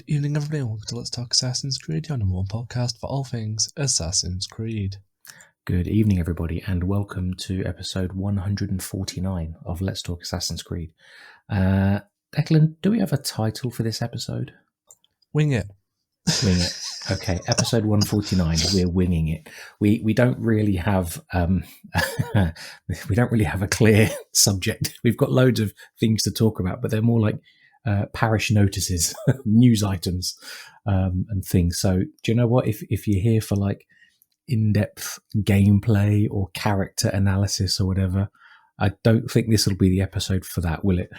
Good evening, everybody, and welcome to Let's Talk Assassin's Creed, your number one podcast for all things Assassin's Creed. Good evening, everybody, and welcome to episode 149 of Let's Talk Assassin's Creed. Declan, do we have a title for this episode? Wing it. Wing it. Okay, episode 149. We're winging it. We don't really have we don't really have a clear subject. We've got loads of things to talk about, but they're more like parish notices, news items, and things. So, do you know what? If you're here for like in-depth gameplay or character analysis or whatever, I don't think this will be the episode for that, will it?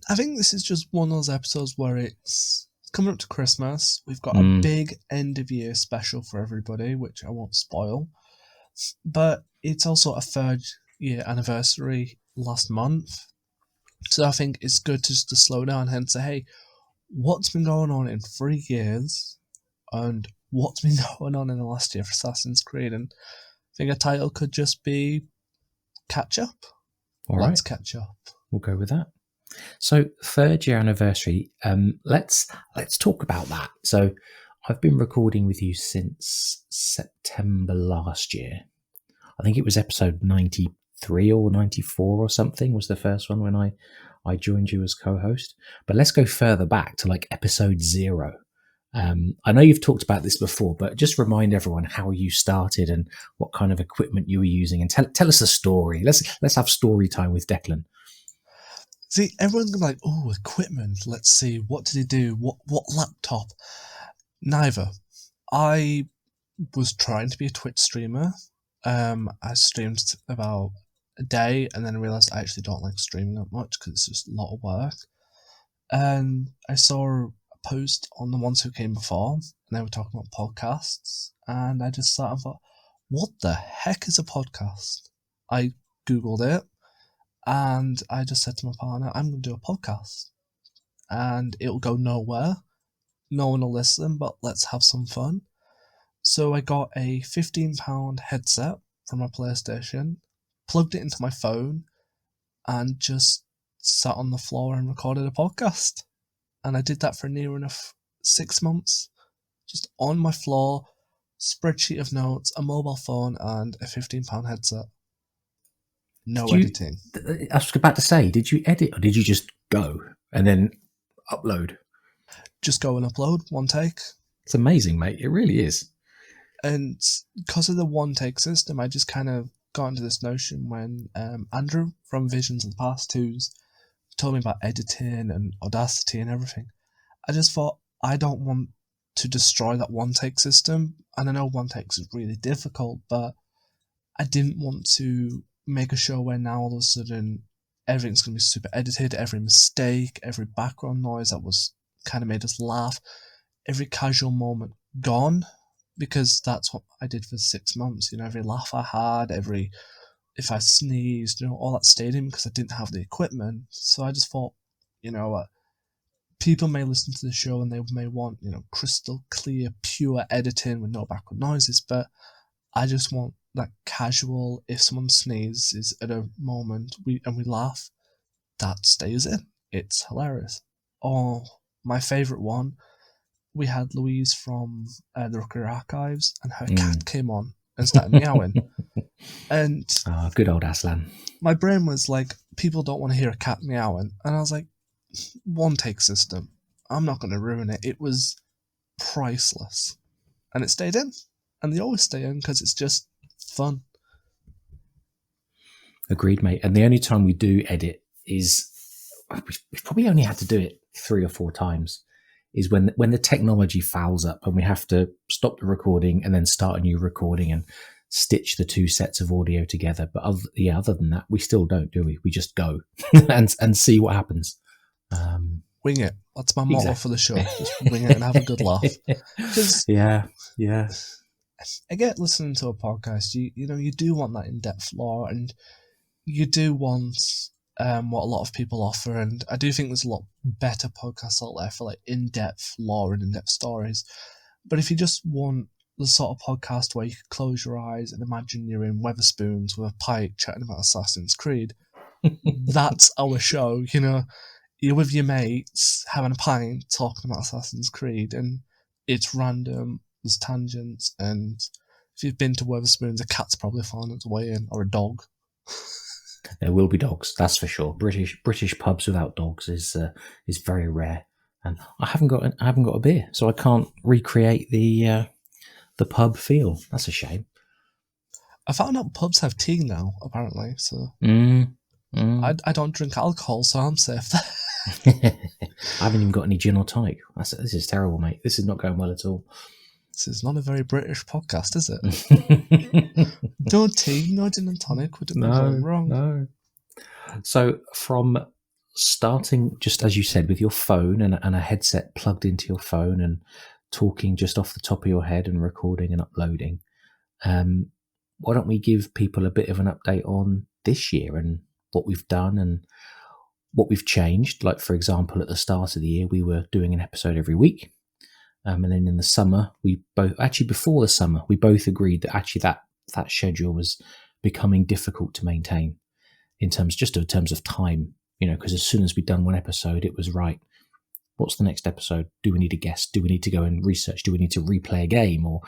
I think this is just one of those episodes where it's coming up to Christmas. We've got a big end-of-year special for everybody, which I won't spoil. But it's also a third-year anniversary last month. So I think it's good just to slow down and say, hey, what's been going on in 3 years? And what's been going on in the last year for Assassin's Creed? And I think a title could just be Catch Up. Let's catch up. We'll go with that. So, third year anniversary. Let's talk about that. So, I've been recording with you since September last year. I think it was episode 93 or 94 or something was the first one when I joined you as co-host. But let's go further back to like episode 0. I know you've talked about this before, but just remind everyone how you started and what kind of equipment you were using, and tell us a story. Let's have story time with Declan. See, everyone's gonna be like, oh, equipment. Let's see, what did he do? What laptop? Neither. I was trying to be a Twitch streamer. I streamed about a day, and then I realised I actually don't like streaming that much because it's just a lot of work. And I saw a post on the ones who came before, and they were talking about podcasts, and I just sat and thought, what the heck is a podcast? I googled it, and I just said to my partner, I'm going to do a podcast, and it'll go nowhere, no one will listen, but let's have some fun. So I got a £15 headset from my PlayStation, plugged it into my phone, and just sat on the floor and recorded a podcast. And I did that for near enough 6 months, just on my floor, spreadsheet of notes, a mobile phone, and a £15 headset. No editing. I was about to say, did you edit or did you just go and then upload? Just go and upload, one take. It's amazing, mate. It really is. And because of the one take system, I just kind of got into this notion when Andrew from Visions of the Past 2's told me about editing and Audacity and everything. I just thought, I don't want to destroy that one take system. And I know one takes is really difficult, but I didn't want to make a show where now all of a sudden everything's going to be super edited, every mistake, every background noise that was kind of made us laugh, every casual moment gone, because that's what I did for 6 months. You know, every laugh I had, if I sneezed, you know, all that stayed in because I didn't have the equipment. So I just thought, you know, people may listen to the show and they may want, you know, crystal clear, pure editing with no background noises, but I just want that casual, if someone sneezes at a moment and we laugh, that stays in. It's hilarious. Oh, my favourite one, we had Louise from the Rookery Archives, and her cat came on and started meowing. And good old Aslan. My brain was like, people don't want to hear a cat meowing. And I was like, one take system. I'm not going to ruin it. It was priceless. And it stayed in. And they always stay in because it's just fun. Agreed, mate. And the only time we do edit is, we've probably only had to do it 3 or 4 times, is when the technology fouls up and we have to stop the recording and then start a new recording and stitch the 2 sets of audio together. But other than that, we still don't, do we? We just go and see what happens. Wing it. That's my motto for the show. Just wing it and have a good laugh. Yeah. I get listening to a podcast, you know, you do want that in-depth lore, and you do want what a lot of people offer, and I do think there's a lot better podcasts out there for like in-depth lore and in-depth stories. But if you just want the sort of podcast where you could close your eyes and imagine you're in Weatherspoons with a pike chatting about Assassin's Creed, that's our show. You know, you're with your mates having a pint talking about Assassin's Creed, and it's random, there's tangents, and if you've been to Wetherspoons, a cat's probably found its way in, or a dog. There will be dogs, that's for sure. British pubs without dogs is very rare, and I haven't got a beer, so I can't recreate the pub feel. That's a shame. I found out pubs have tea now, apparently, so I don't drink alcohol, so I'm safe there. I haven't even got any gin or tonic. This is terrible, mate. This is not going well at all. This is not a very British podcast, is it? No tea, no gin and tonic. Would it be going wrong? No. So from starting, just as you said, with your phone and a headset plugged into your phone and talking just off the top of your head and recording and uploading, why don't we give people a bit of an update on this year and what we've done and what we've changed? Like, for example, at the start of the year, we were doing an episode every week. And then in the summer, before the summer, we both agreed that actually that schedule was becoming difficult to maintain in terms of time, because as soon as we'd done one episode, it was right. What's the next episode? Do we need a guest? Do we need to go and research? Do we need to replay a game or,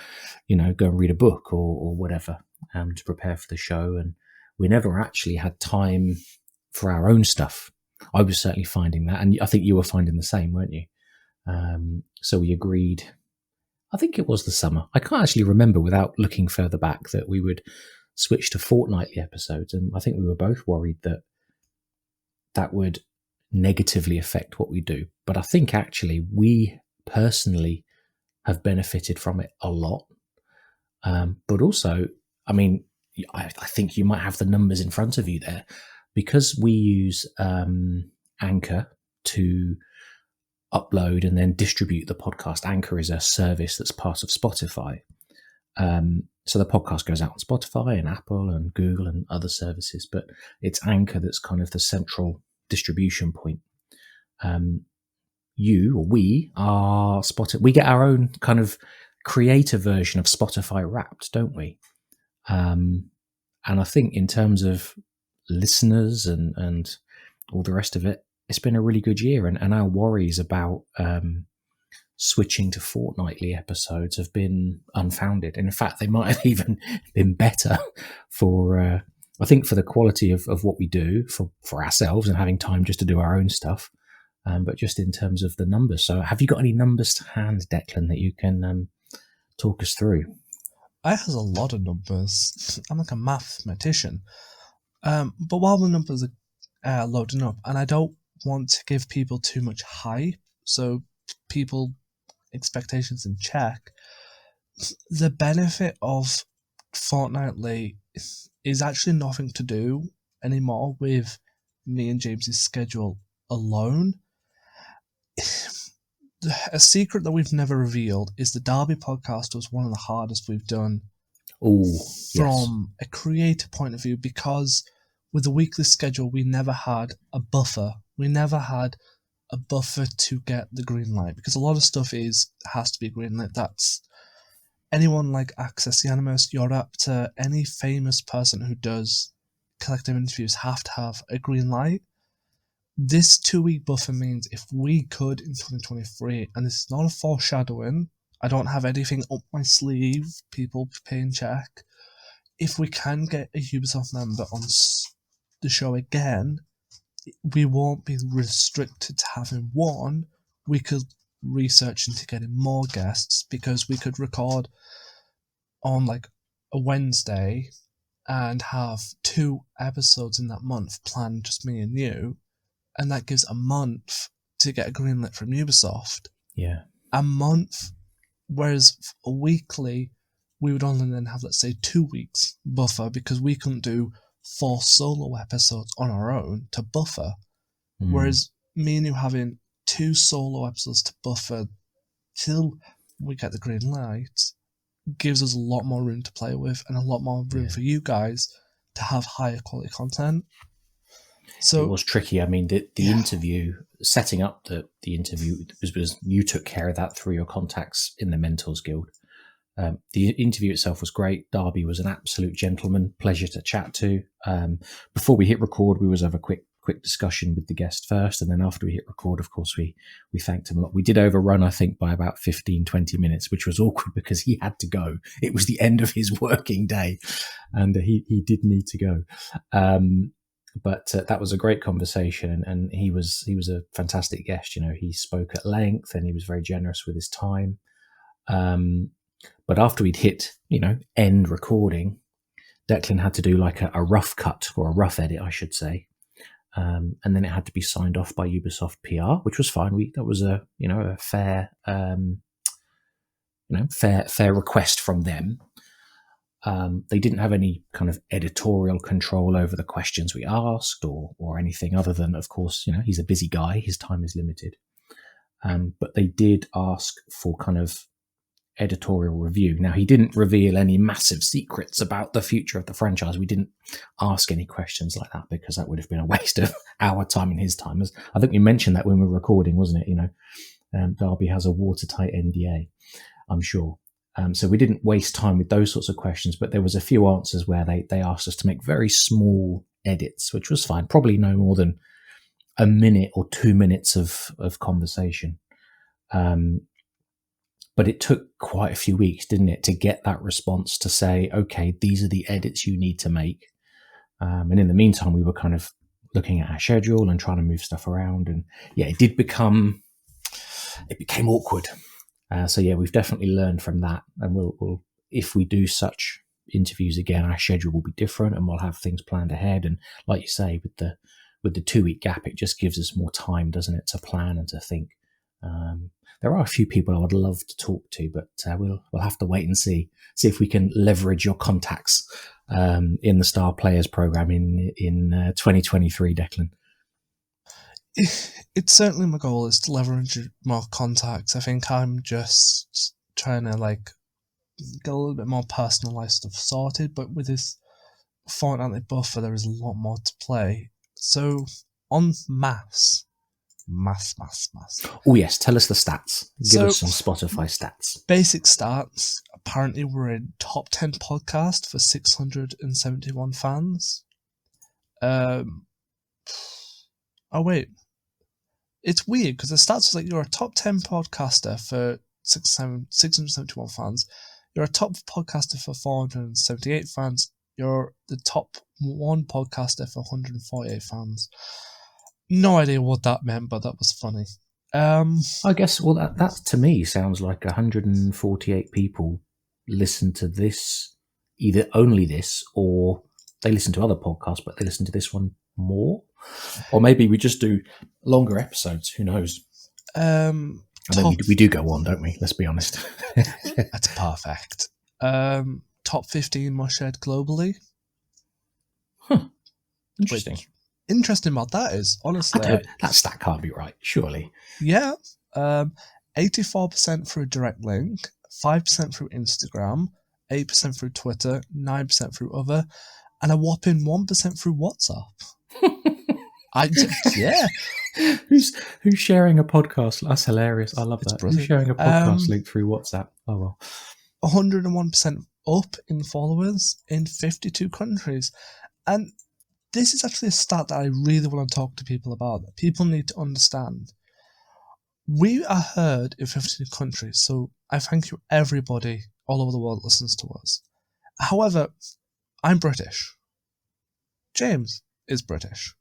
go and read a book or whatever to prepare for the show? And we never actually had time for our own stuff. I was certainly finding that. And I think you were finding the same, weren't you? So we agreed, I think it was the summer. I can't actually remember without looking further back that we would switch to fortnightly episodes. And I think we were both worried that would negatively affect what we do. But I think actually we personally have benefited from it a lot. But also, I mean, I think you might have the numbers in front of you there because we use Anchor to upload and then distribute the podcast. Anchor is a service that's part of Spotify. So the podcast goes out on Spotify and Apple and Google and other services, but it's Anchor that's kind of the central distribution point. We are Spotify. We get our own kind of creator version of Spotify Wrapped, don't we? And I think in terms of listeners and all the rest of it, it's been a really good year, and our worries about switching to fortnightly episodes have been unfounded. In fact, they might have even been better for, I think, for the quality of what we do for ourselves and having time just to do our own stuff, but just in terms of the numbers. So have you got any numbers to hand, Declan, that you can talk us through? I has a lot of numbers. I'm like a mathematician. But while the numbers are loading up, and I don't want to give people too much hype, so people expectations in check, the benefit of fortnightly is actually nothing to do anymore with me and James's schedule alone. A secret that we've never revealed is the Derby podcast was one of the hardest we've done from a creator point of view, because with the weekly schedule we never had a buffer. We never had a buffer to get the green light, because a lot of stuff has to be green lit. That's anyone like Access the Animus, you're up to any famous person who does collective interviews have to have a green light. This 2-week buffer means if we could in 2023, and this is not a foreshadowing, I don't have anything up my sleeve, people pay and check, if we can get a Ubisoft member on the show again, we won't be restricted to having one. We could research into getting more guests, because we could record on like a Wednesday and have 2 episodes in that month planned, just me and you, and that gives a month to get a green lit from Ubisoft. Yeah. A month, whereas a weekly we would only then have, let's say, 2 weeks buffer, because we couldn't do 4 solo episodes on our own to buffer. Whereas me and you having 2 solo episodes to buffer till we get the green light gives us a lot more room to play with, and a lot more room for you guys to have higher quality content. So it was tricky. I mean, the interview, setting up the interview was you took care of that through your contacts in the Mentors Guild. The interview itself was great. Darby was an absolute gentleman, pleasure to chat to. Before we hit record, we was have a quick quick discussion with the guest first, and then after we hit record, of course, we thanked him a lot. We did overrun, I think, by about 15-20 minutes, which was awkward because he had to go. It was the end of his working day, and he did need to go. But that was a great conversation, and he was a fantastic guest. He spoke at length, and he was very generous with his time. But after we'd hit, end recording, Declan had to do like a rough cut, or a rough edit, I should say. And then it had to be signed off by Ubisoft PR, which was fine. That was a fair request from them. They didn't have any kind of editorial control over the questions we asked or anything other than, of course, he's a busy guy. His time is limited. But they did ask for kind of editorial review. Now, he didn't reveal any massive secrets about the future of the franchise. We didn't ask any questions like that because that would have been a waste of our time and his time. I think we mentioned that when we were recording, wasn't it? Derby has a watertight NDA, I'm sure. So we didn't waste time with those sorts of questions, but there was a few answers where they asked us to make very small edits, which was fine. Probably no more than a minute or 2 minutes of conversation. But it took quite a few weeks, didn't it, to get that response to say, okay, these are the edits you need to make. And in the meantime, we were kind of looking at our schedule and trying to move stuff around. And yeah, it became awkward. So yeah, we've definitely learned from that. And we'll if we do such interviews again, our schedule will be different and we'll have things planned ahead. And like you say, with the 2-week gap, it just gives us more time, doesn't it, to plan and to think. There are a few people I would love to talk to, but we'll have to wait and see if we can leverage your contacts in the Star Players program in 2023, Declan. It's certainly my goal is to leverage more contacts. I think I'm just trying to get a little bit more personalised stuff sorted, but with this fortnightly buffer, there is a lot more to play. So on maths. Oh yes, tell us the stats. Give us some Spotify stats. Basic stats. Apparently we're in top 10 podcast for 671 fans. Oh wait. It's weird because the stats was you're a top 10 podcaster for 671 fans. You're a top podcaster for 478 fans. You're the top 1 podcaster for 148 fans. No idea what that meant, but that was funny. I guess, well, that to me sounds like 148 people listen to this, either only this, or they listen to other podcasts, but they listen to this one more. Or maybe we just do longer episodes. Who knows? And then we do go on, don't we? Let's be honest. That's perfect. Top 15 most shared globally. Huh. Interesting. Interesting about that is, honestly... that stat can't be right, surely. Yeah. 84% through direct link, 5% through Instagram, 8% through Twitter, 9% through other, and a whopping 1% through WhatsApp. Yeah. Who's sharing a podcast? That's hilarious. I love that. Brilliant. Who's sharing a podcast link through WhatsApp? Oh, well. 101% up in followers in 52 countries. And this is actually a stat that I really want to talk to people about, that people need to understand. We are heard in 52 countries, so I thank you everybody all over the world listens to us. However, I'm British. James is British.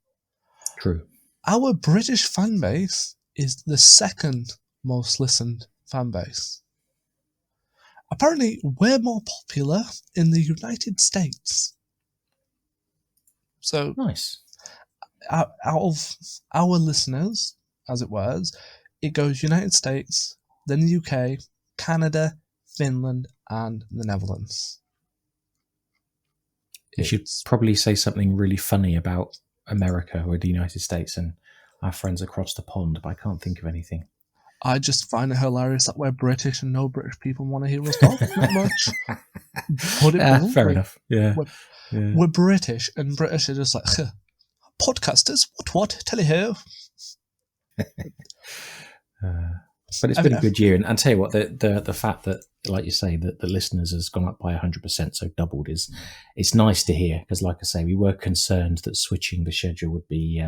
True. Our British fan base is the second most listened fan base. Apparently, we're more popular in the United States. So, nice. Out of our listeners, as it were, it goes United States, then the UK, Canada, Finland, and the Netherlands. You should probably say something really funny about America or the United States and our friends across the pond, but I can't think of anything. I just find it hilarious that we're British and no British people want to hear us talk that much. Put it fair enough. Yeah. We're British, and British are just like, podcasters, what, tell you who. But it's been a good year, and I'll tell you what, the fact that, like you say, that the listeners has gone up by 100%, so doubled, it's nice to hear, because like I say, we were concerned that switching the schedule would be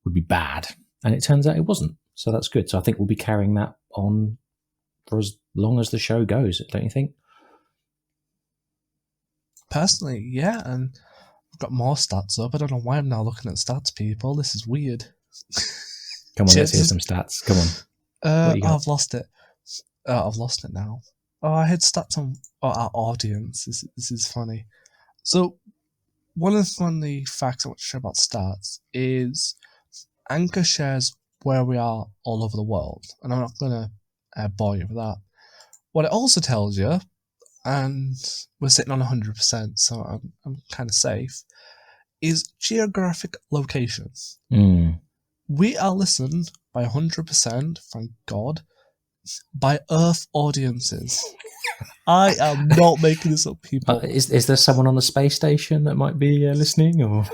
would be bad, and it turns out it wasn't. So that's good. So I think we'll be carrying that on for as long as the show goes, don't you think? Personally, yeah, and I've got more stats up. I don't know why I'm now looking at stats, people. This is weird. Come on, let's hear some stats. Come on. What you got? I've lost it. I've lost it now. Oh, I had stats on our audience. This is funny. So, one of the funny facts I want to share about stats is Anchor shares where we are all over the world, and I'm not going to bore you with that. What it also tells you, and we're sitting on 100%, so I'm kind of safe, is geographic locations. We are listened by 100%, thank God, by Earth audiences. I am not making this up, people. Is there someone on the space station that might be listening? Or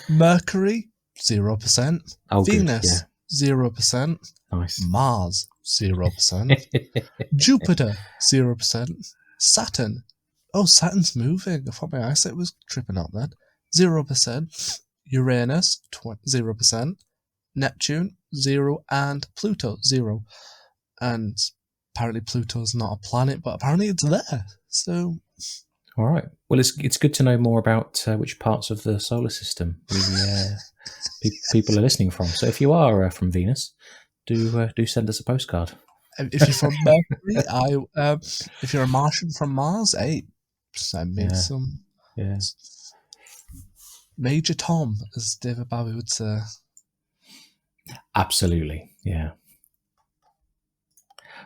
Mercury, 0%. Oh, Venus, good, yeah. 0%. Nice. Mars, 0%. Jupiter, 0%. Saturn. Oh, Saturn's moving. I thought my eyesight was tripping out then. 0%. Uranus, 0%. Neptune, 0. And Pluto, 0. And apparently Pluto's not a planet, but apparently it's there. So, all right. Well, it's good to know more about which parts of the solar system people are listening from. So if you are from Venus, do send us a postcard. If you're from Mercury, if you're a Martian from Mars, hey, send me some. Yeah. Major Tom, as David Bowie would say. Absolutely, yeah.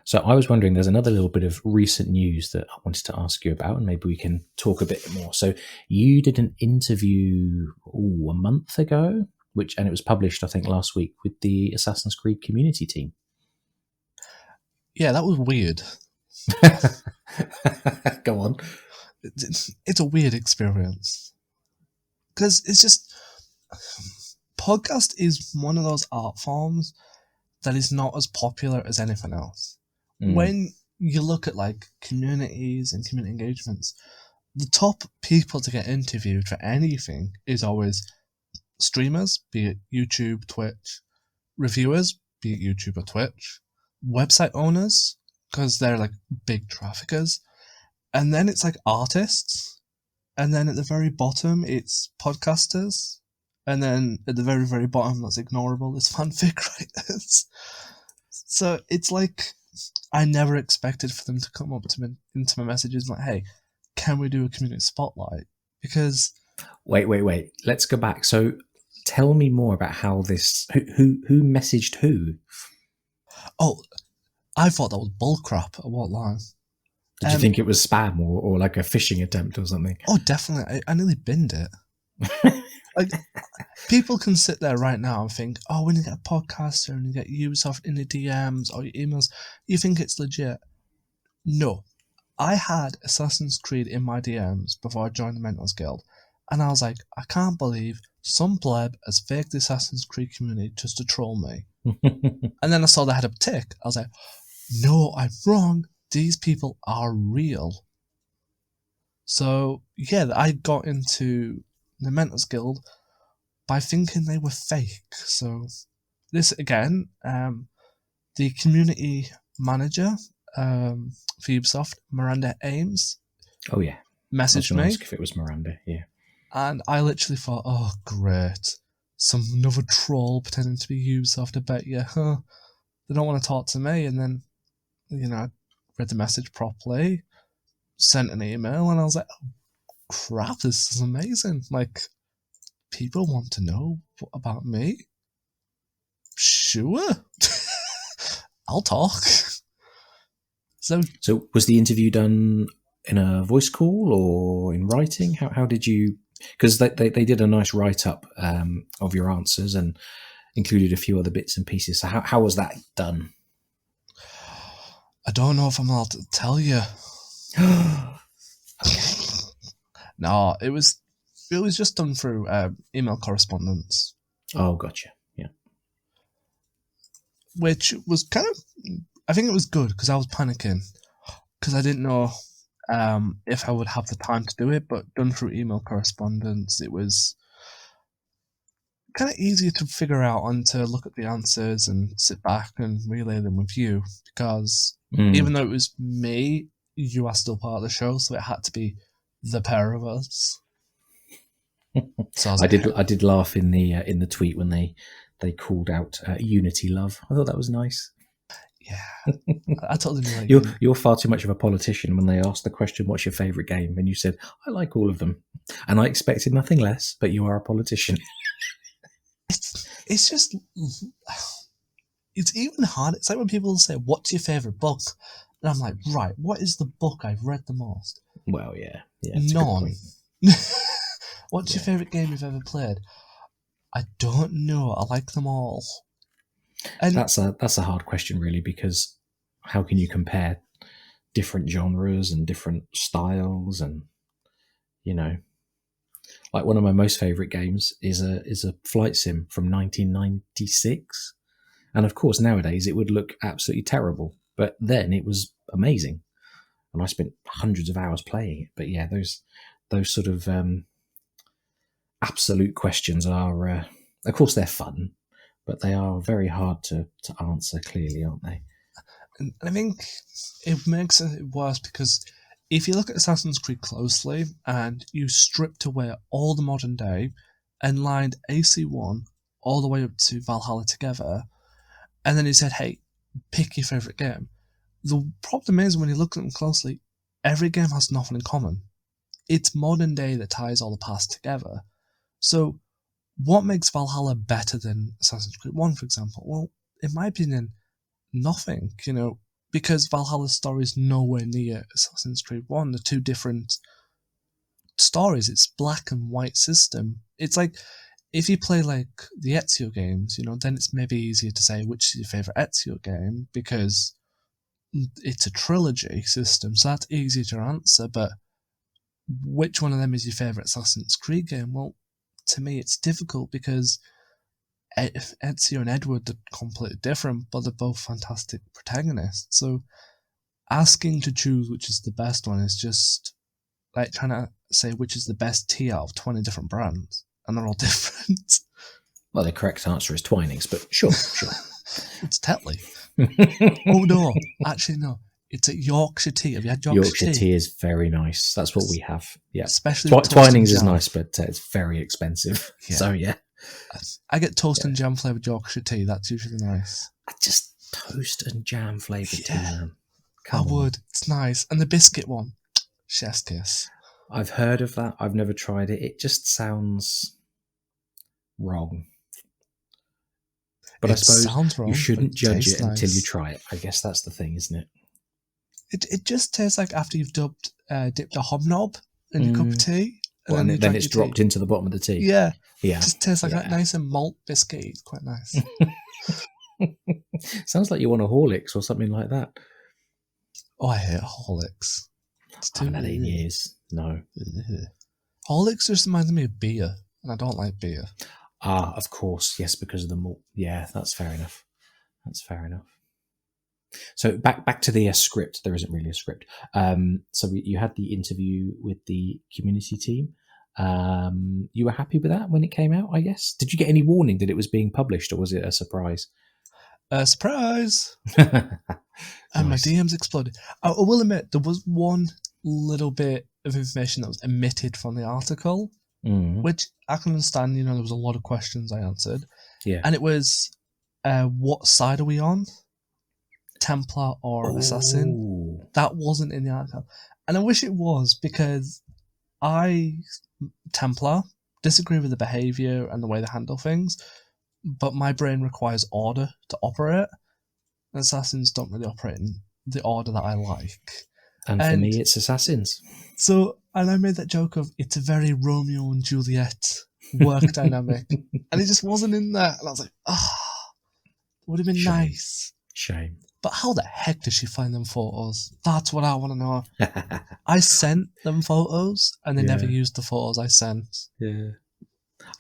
So I was wondering, there's another little bit of recent news that I wanted to ask you about, and maybe we can talk a bit more. So you did an interview a month ago, and it was published, I think, last week with the Assassin's Creed community team. Yeah, that was weird. Go on. It's a weird experience. Because it's just... podcast is one of those art forms that is not as popular as anything else. When you look at like communities and community engagements, the top people to get interviewed for anything is always streamers, be it YouTube, Twitch, reviewers, be it YouTube or Twitch, website owners, because they're like big traffickers, and then it's like artists, and then at the very bottom it's podcasters, and then at the very, very bottom, that's ignorable, it's fanfic writers. So it's like, I never expected for them to come up to me into my messages like, hey, can we do a community spotlight? Because... Wait. Let's go back. So tell me more about how this... Who messaged who? Oh, I thought that was bullcrap. I won't lie. Did you think it was spam or like a phishing attempt or something? Oh, definitely. I nearly binned it. Like, people can sit there right now and think, oh, when you get a podcaster and you get Ubisoft in the DMs or your emails, you think it's legit. No. I had Assassin's Creed in my DMs before I joined the Mentors Guild, and I was like, I can't believe some pleb has faked the Assassin's Creed community just to troll me. And then I saw they had a tick. I was like, no, I'm wrong. These people are real. So, yeah, I got into the Mentors Guild by thinking they were fake. So, this again, the community manager for Ubisoft, Miranda Ames. Oh, yeah. Messaged me. Ask if it was Miranda, yeah. And I literally thought, oh, great. Another troll pretending to be Ubisoft, I bet you. Huh? They don't want to talk to me. And then, I read the message properly, sent an email, and I was like, oh, crap, this is amazing. Like, people want to know about me? Sure. I'll talk. So was the interview done in a voice call or in writing? How did you... Because they did a nice write-up of your answers and included a few other bits and pieces. So how was that done? I don't know if I'm allowed to tell you. Okay. No, it was just done through email correspondence. Oh, gotcha. Yeah. Which was kind of... I think it was good because I was panicking because I didn't know if I would have the time to do it, but done through email correspondence, it was kind of easier to figure out and to look at the answers and sit back and relay them with you, because even though it was me, you are still part of the show, so it had to be the pair of us. So I did laugh in the tweet when they called out Unity Love. I thought that was nice. Yeah, I totally knew like you're far too much of a politician when they asked the question, "What's your favourite game?" and you said, "I like all of them," and I expected nothing less. But you are a politician. It's just, it's even hard. It's like when people say, "What's your favourite book?" and I'm like, right, what is the book I've read the most? Well, yeah, none. What's your favourite game you've ever played? I don't know. I like them all. And that's a hard question, really, because how can you compare different genres and different styles? And like one of my most favourite games is a flight sim from 1996, and of course nowadays it would look absolutely terrible, but then it was amazing, and I spent hundreds of hours playing it. But yeah, those sort of absolute questions are, of course, they're fun, but they are very hard to answer clearly, aren't they? And I think it makes it worse because if you look at Assassin's Creed closely and you stripped away all the modern day and lined AC1 all the way up to Valhalla together, and then you said, hey, pick your favourite game, the problem is when you look at them closely, every game has nothing in common. It's modern day that ties all the past together. So what makes Valhalla better than Assassin's Creed 1, for example? Well, in my opinion, nothing, because Valhalla's story is nowhere near Assassin's Creed 1. They're two different stories. It's black and white system. It's like, if you play like the Ezio games, then it's maybe easier to say which is your favourite Ezio game, because it's a trilogy system, so that's easier to answer. But which one of them is your favourite Assassin's Creed game? Well, to me, it's difficult because Ezio and Edward are completely different, but they're both fantastic protagonists. So asking to choose which is the best one is just like trying to say which is the best tea out of 20 different brands, and they're all different. Well, the correct answer is Twinings, but sure. It's Tetley. Oh no, actually no. It's a Yorkshire tea. Have you had Yorkshire tea? Tea is very nice. That's what we have. Yeah, especially Twinings is nice, but it's very expensive. Yeah. So yeah, I get toast and jam flavoured Yorkshire tea. That's usually nice. Just toast and jam flavoured tea, man. I would. It's nice. And the biscuit one, chef's kiss. I've heard of that. I've never tried it. It just sounds wrong. But I suppose you shouldn't judge it until you try it. I guess that's the thing, isn't it? It just tastes like after you've dipped a hobnob in your cup of tea. And then it's dropped into the bottom of the tea. Yeah. It just tastes like that nice and malt biscuit. It's quite nice. Sounds like you want a Horlicks or something like that. Oh, I hate Horlicks. I haven't had it in years. No. Horlicks just reminds me of beer, and I don't like beer. Ah, of course. Yes, because of the malt. Yeah, that's fair enough. So back to the script. There isn't really a script. So you had the interview with the community team. You were happy with that when it came out, I guess? Did you get any warning that it was being published, or was it a surprise? A surprise! And my DMs exploded. I will admit, there was one little bit of information that was omitted from the article, which I can understand. There was a lot of questions I answered. Yeah. And it was, what side are we on? Templar or Assassin? That wasn't in the article. And I wish it was, because Templar, disagree with the behaviour and the way they handle things, but my brain requires order to operate. Assassins don't really operate in the order that I like. And for me, it's Assassins. So, and I made that joke of, it's a very Romeo and Juliet work dynamic. And it just wasn't in there. And I was like, it would have been nice. Shame. But how the heck did she find them photos? That's what I want to know. I sent them photos, and they never used the photos I sent. Yeah.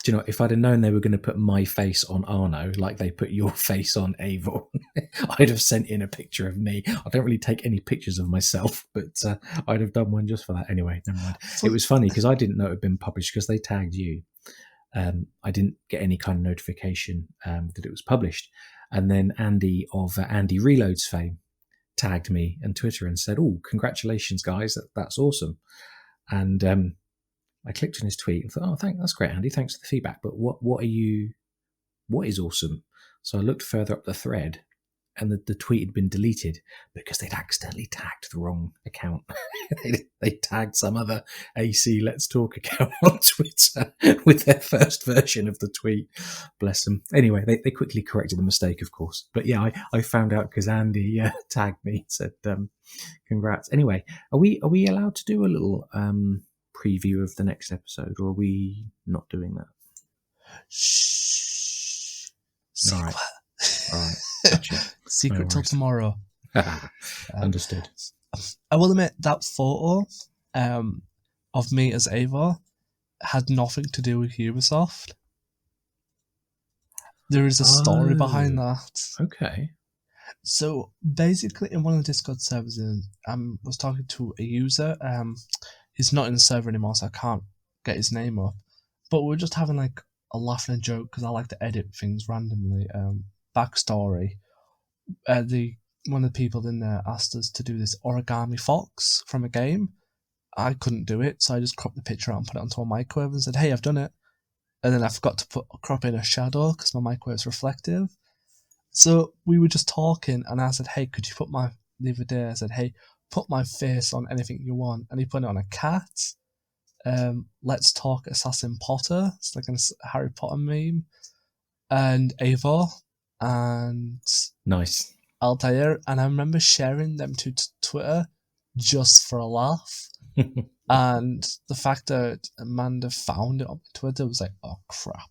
Do you know, if I'd have known they were going to put my face on Arno, like they put your face on Eivor, I'd have sent in a picture of me. I don't really take any pictures of myself, but I'd have done one just for that. Anyway, never mind. It was funny because I didn't know it had been published because they tagged you. I didn't get any kind of notification that it was published. And then Andy of Andy Reloads fame tagged me on Twitter and said, "Oh, congratulations, guys! That's awesome." And I clicked on his tweet and thought, "Oh, that's great, Andy. Thanks for the feedback. But what is awesome?" So I looked further up the thread, and the tweet had been deleted because they'd accidentally tagged the wrong account. they tagged some other AC Let's Talk account on Twitter with their first version of the tweet. Bless them. Anyway, they quickly corrected the mistake, of course. But yeah, I found out because Andy tagged me, said congrats. Anyway, are we allowed to do a little preview of the next episode, or are we not doing that? Shh. All right. Gotcha. Secret till tomorrow. Understood. I will admit that photo of me as Ava had nothing to do with Ubisoft. There is a story behind that. Okay. So basically, in one of the Discord servers, I was talking to a user. He's not in the server anymore, so I can't get his name up. But we were just having like a laugh and a joke because I like to edit things randomly. Backstory: one of the people in there asked us to do this origami fox from a game. I couldn't do it, so I just cropped the picture out and put it onto a microwave and said, "Hey, I've done it." And then I forgot to crop in a shadow because my microwave's reflective. So we were just talking, and I said, "Hey, could you put the other day I said, "Hey, put my face on anything you want," and he put it on a cat. Let's Talk Assassin Potter. It's like a Harry Potter meme. And Ava and Nice. Altair, and I remember sharing them to Twitter just for a laugh. And the fact that Amanda found it on Twitter was like, oh crap.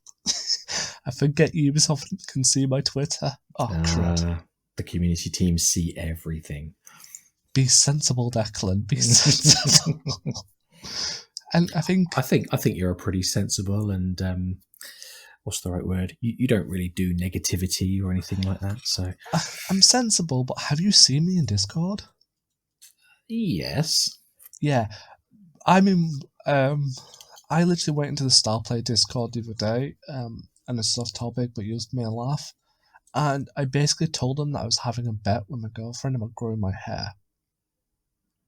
I forget Ubisoft can see my Twitter. Oh crap. The community teams see everything. Be sensible, Declan. Be sensible. And I think you're a pretty sensible and what's the right word? You don't really do negativity or anything like that. So I'm sensible, but have you seen me in Discord? Yes. Yeah. I mean, I literally went into the Starplay Discord the other day, and it's off topic, but used me a laugh. And I basically told them that I was having a bet with my girlfriend about growing my hair.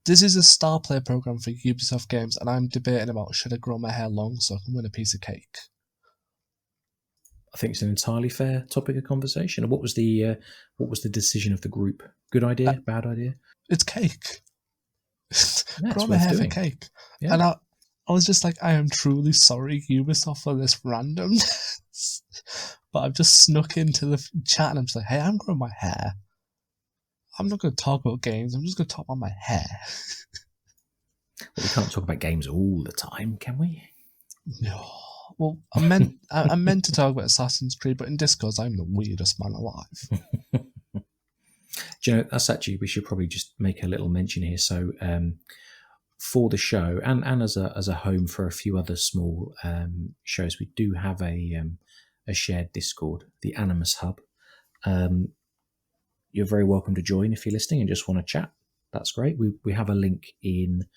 This is a Starplay program for Ubisoft games, and I'm debating about should I grow my hair long so I can win a piece of cake. I think it's an entirely fair topic of conversation. And what was the decision of the group? Good idea? Bad idea? It's cake. Yeah, grow my hair for cake. Yeah. And I was just like, I am truly sorry, Ubisoft, for this randomness. But I've just snuck into the chat and I'm just like, hey, I'm growing my hair. I'm not going to talk about games. I'm just going to talk about my hair. Well, we can't talk about games all the time, can we? No. Well, I meant to talk about Assassin's Creed, but in Discord, I'm the weirdest man alive. Do you know, that's actually, we should probably just make a little mention here. So, for the show and as a home for a few other small shows, we do have a shared Discord, the Animus Hub. You're very welcome to join if you're listening and just want to chat. That's great. We have a link in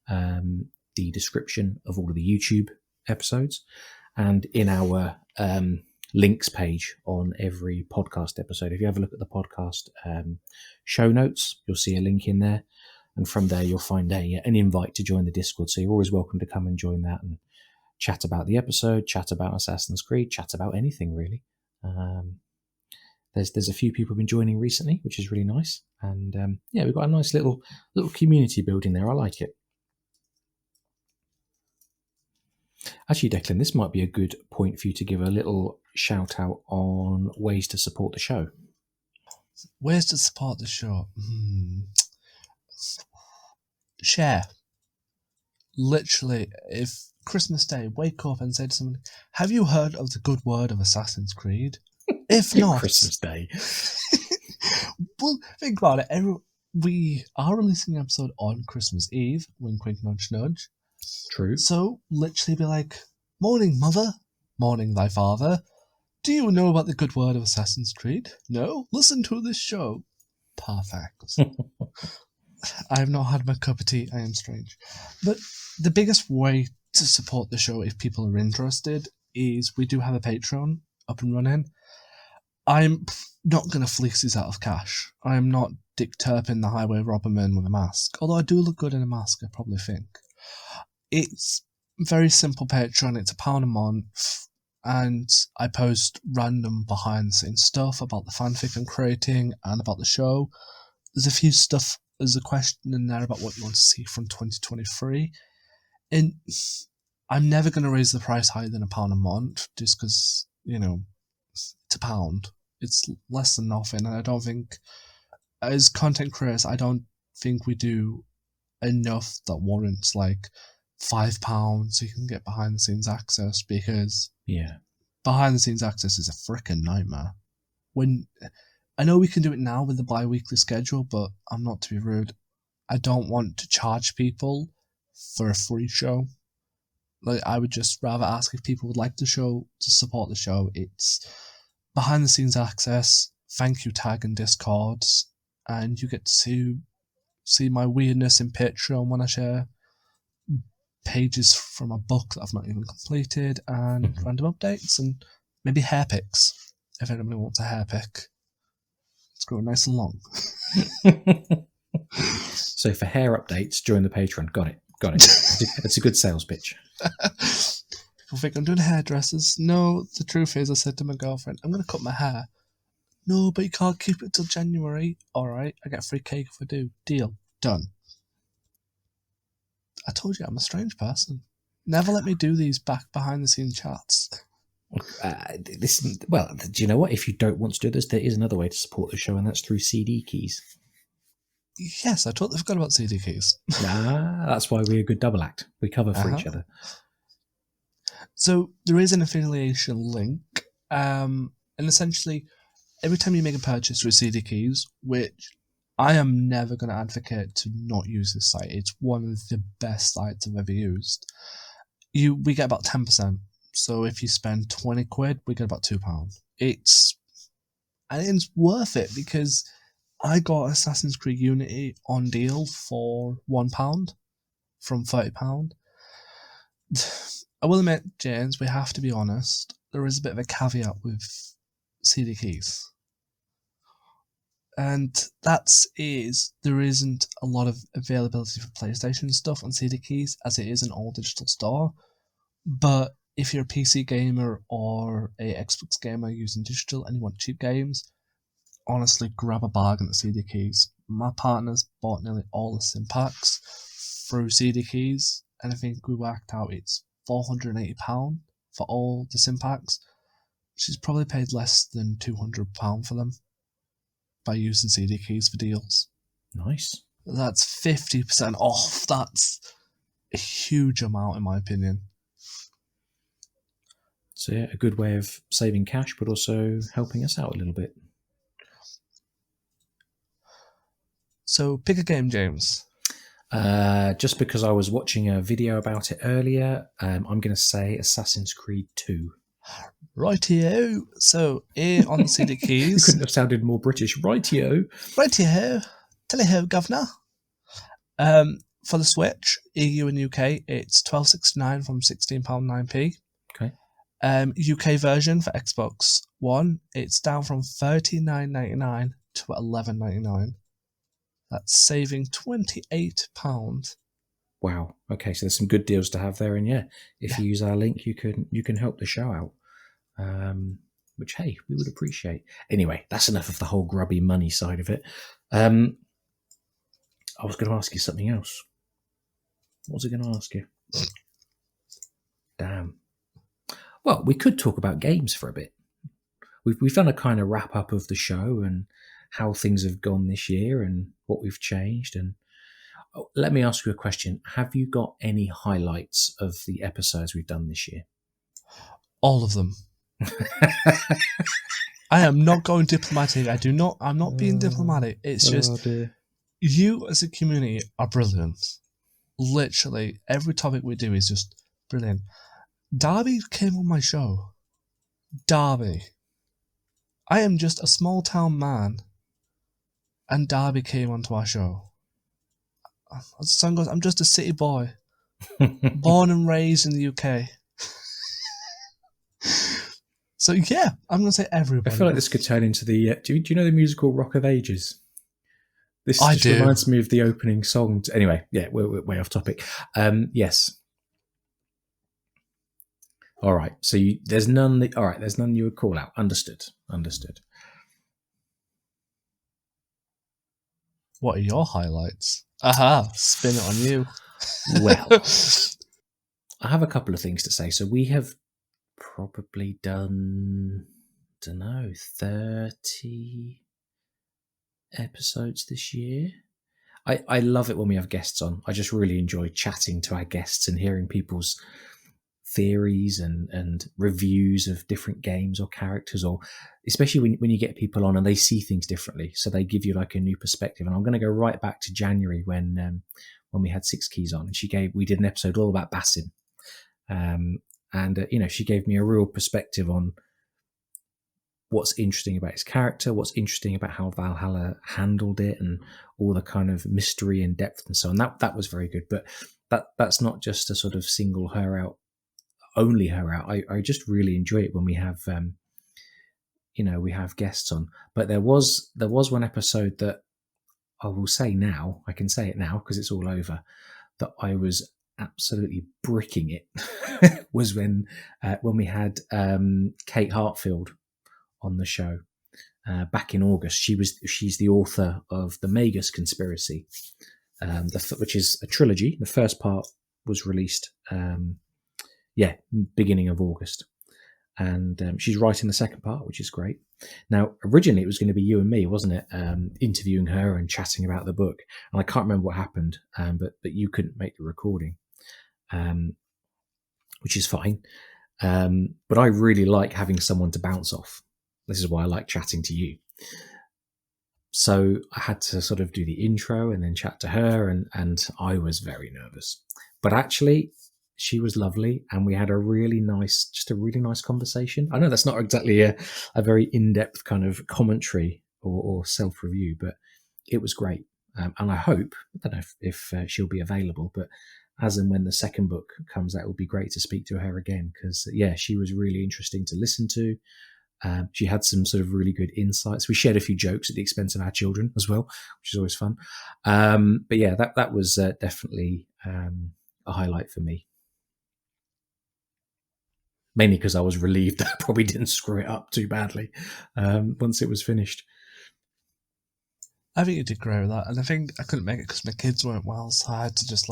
the description of all of the YouTube episodes and in our links page on every podcast episode. If you have a look at the podcast show notes, you'll see a link in there. And from there, you'll find an invite to join the Discord. So you're always welcome to come and join that and chat about the episode, chat about Assassin's Creed, chat about anything really. There's a few people who've been joining recently, which is really nice. And we've got a nice little community building there. I like it. Actually, Declan, this might be a good point for you to give a little shout out on ways to support the show. Ways to support the show? Share. Literally, if Christmas Day, wake up and say to someone, have you heard of the good word of Assassin's Creed? If not... Christmas Day. Well, think about it. We are releasing an episode on Christmas Eve, wink, wink, nudge, nudge. True. So, literally be like, morning, mother. Morning, thy father. Do you know about the good word of Assassin's Creed? No? Listen to this show. Perfect. I have not had my cup of tea. I am strange. But the biggest way to support the show, if people are interested, is we do have a Patreon up and running. I'm not going to fleece this out of cash. I am not Dick Turpin, the highway robberman with a mask. Although I do look good in a mask, I probably think. It's very simple Patreon. It's £1 a month. And I post random behind-the-scenes stuff about the fanfic I'm creating and about the show. There's a question in there about what you want to see from 2023. And I'm never going to raise the price higher than £1 a month, just because, it's £1. It's less than nothing, and I don't think, as content creators, I don't think we do enough that warrants like £5 so you can get behind the scenes access, because behind the scenes access is a freaking nightmare. When I know we can do it now with the bi-weekly schedule, but I'm not to be rude, I don't want to charge people for a free show. Like, I would just rather ask if people would like the show to support the show. It's behind the scenes access, thank you tag and Discords, and you get to see my weirdness in Patreon when I share pages from a book that I've not even completed, and random updates, and maybe hair picks if anybody wants a hair pick. It's growing nice and long. So for hair updates during the Patreon, got it. It's a good sales pitch. People think I'm doing hairdressers. No, the truth is, I said to my girlfriend, I'm going to cut my hair. No, but you can't keep it till January. Alright, I get free cake if I do. Deal. Done. I told you I'm a strange person. Never let me do these behind the scenes chats. Listen, well, do you know what? If you don't want to do this, there is another way to support the show, and that's through CD keys. Yes, I totally forgot about CD keys. That's why we're a good double act. We cover for each other. So there is an affiliation link, and essentially, every time you make a purchase through CD keys, which I am never going to advocate to not use this site. It's one of the best sites I've ever used. We get about 10%. So if you spend 20 quid, we get about £2. It's worth it, because I got Assassin's Creed Unity on deal for £1 from £30. I will admit, James, we have to be honest, there is a bit of a caveat with CD keys. And there isn't a lot of availability for PlayStation stuff on CD keys, as it is an all digital store. But if you're a PC gamer or a Xbox gamer using digital and you want cheap games, honestly, grab a bargain at CD keys. My partner's bought nearly all the sim packs through CD keys, and I think we worked out it's £480 for all the sim packs. She's probably paid less than £200 for them by using CD keys for deals. Nice. That's 50% off. That's a huge amount, in my opinion. So yeah, a good way of saving cash, but also helping us out a little bit. So pick a game, James. Just because I was watching a video about it earlier, I'm going to say Assassin's Creed 2. Rightio. So here on the CD keys. You couldn't have sounded more British. Rightio. Rightio. Tally-ho, governor. For the Switch, EU and UK, it's $12.69 from £16.9p. Okay. UK version for Xbox One, it's down from $39.99 to $11.99. That's saving £28. Wow. Okay, so there's some good deals to have there, and if you use our link, you can help the show out. Which, hey, we would appreciate. Anyway, that's enough of the whole grubby money side of it. I was going to ask you something else. What was I going to ask you? Damn. Well, we could talk about games for a bit. We've done a kind of wrap up of the show and how things have gone this year and what we've changed. And let me ask you a question. Have you got any highlights of the episodes we've done this year? All of them. I am not going diplomatic. I'm not being diplomatic. It's just, you as a community are brilliant. Literally, every topic we do is just brilliant. Darby came on my show. Darby. I am just a small town man, and Darby came onto our show. As the song goes, I'm just a city boy, born and raised in the UK. So yeah, I'm gonna say I everybody. feel like this could turn into the. Do you know the musical Rock of Ages? This I just do. reminds me of the opening song. Anyway, yeah, we're way off topic. Yes. All right. So there's none. All right. There's none you would call out. Understood. Understood. What are your highlights? Aha, spin it on you. Well, I have a couple of things to say. So we have probably done, don't know, 30 episodes this year. I love it when we have guests on. I just really enjoy chatting to our guests and hearing people's theories and reviews of different games or characters, or especially when you get people on and they see things differently, so they give you like a new perspective. And I'm going to go right back to January when we had Six Keys on, and we did an episode all about Basim, and she gave me a real perspective on what's interesting about his character, what's interesting about how Valhalla handled it, and all the kind of mystery and depth and so on. That was very good. But that's not just a sort of single her out, only her out. I just really enjoy it when we have we have guests on. But there was one episode that I will say now, I can say it now because it's all over, that I was absolutely bricking it was when we had Kate Hartfield on the show back in August. She's the author of the Magus Conspiracy, which is a trilogy. The first part was released beginning of August, and she's writing the second part, which is great. Now, originally it was going to be you and me, wasn't it? Interviewing her and chatting about the book, and I can't remember what happened, but you couldn't make the recording, which is fine. But I really like having someone to bounce off. This is why I like chatting to you. So I had to sort of do the intro and then chat to her, and I was very nervous. But actually, she was lovely, and we had a really nice conversation. I know that's not exactly a very in-depth kind of commentary or self-review, but it was great. And I hope, I don't know if she'll be available, but as and when the second book comes out, it would be great to speak to her again, because she was really interesting to listen to. She had some sort of really good insights. We shared a few jokes at the expense of our children as well, which is always fun. But yeah, that was definitely a highlight for me. Mainly because I was relieved that I probably didn't screw it up too badly once it was finished. I think you did great with that, and I think I couldn't make it because my kids weren't well, so I had to just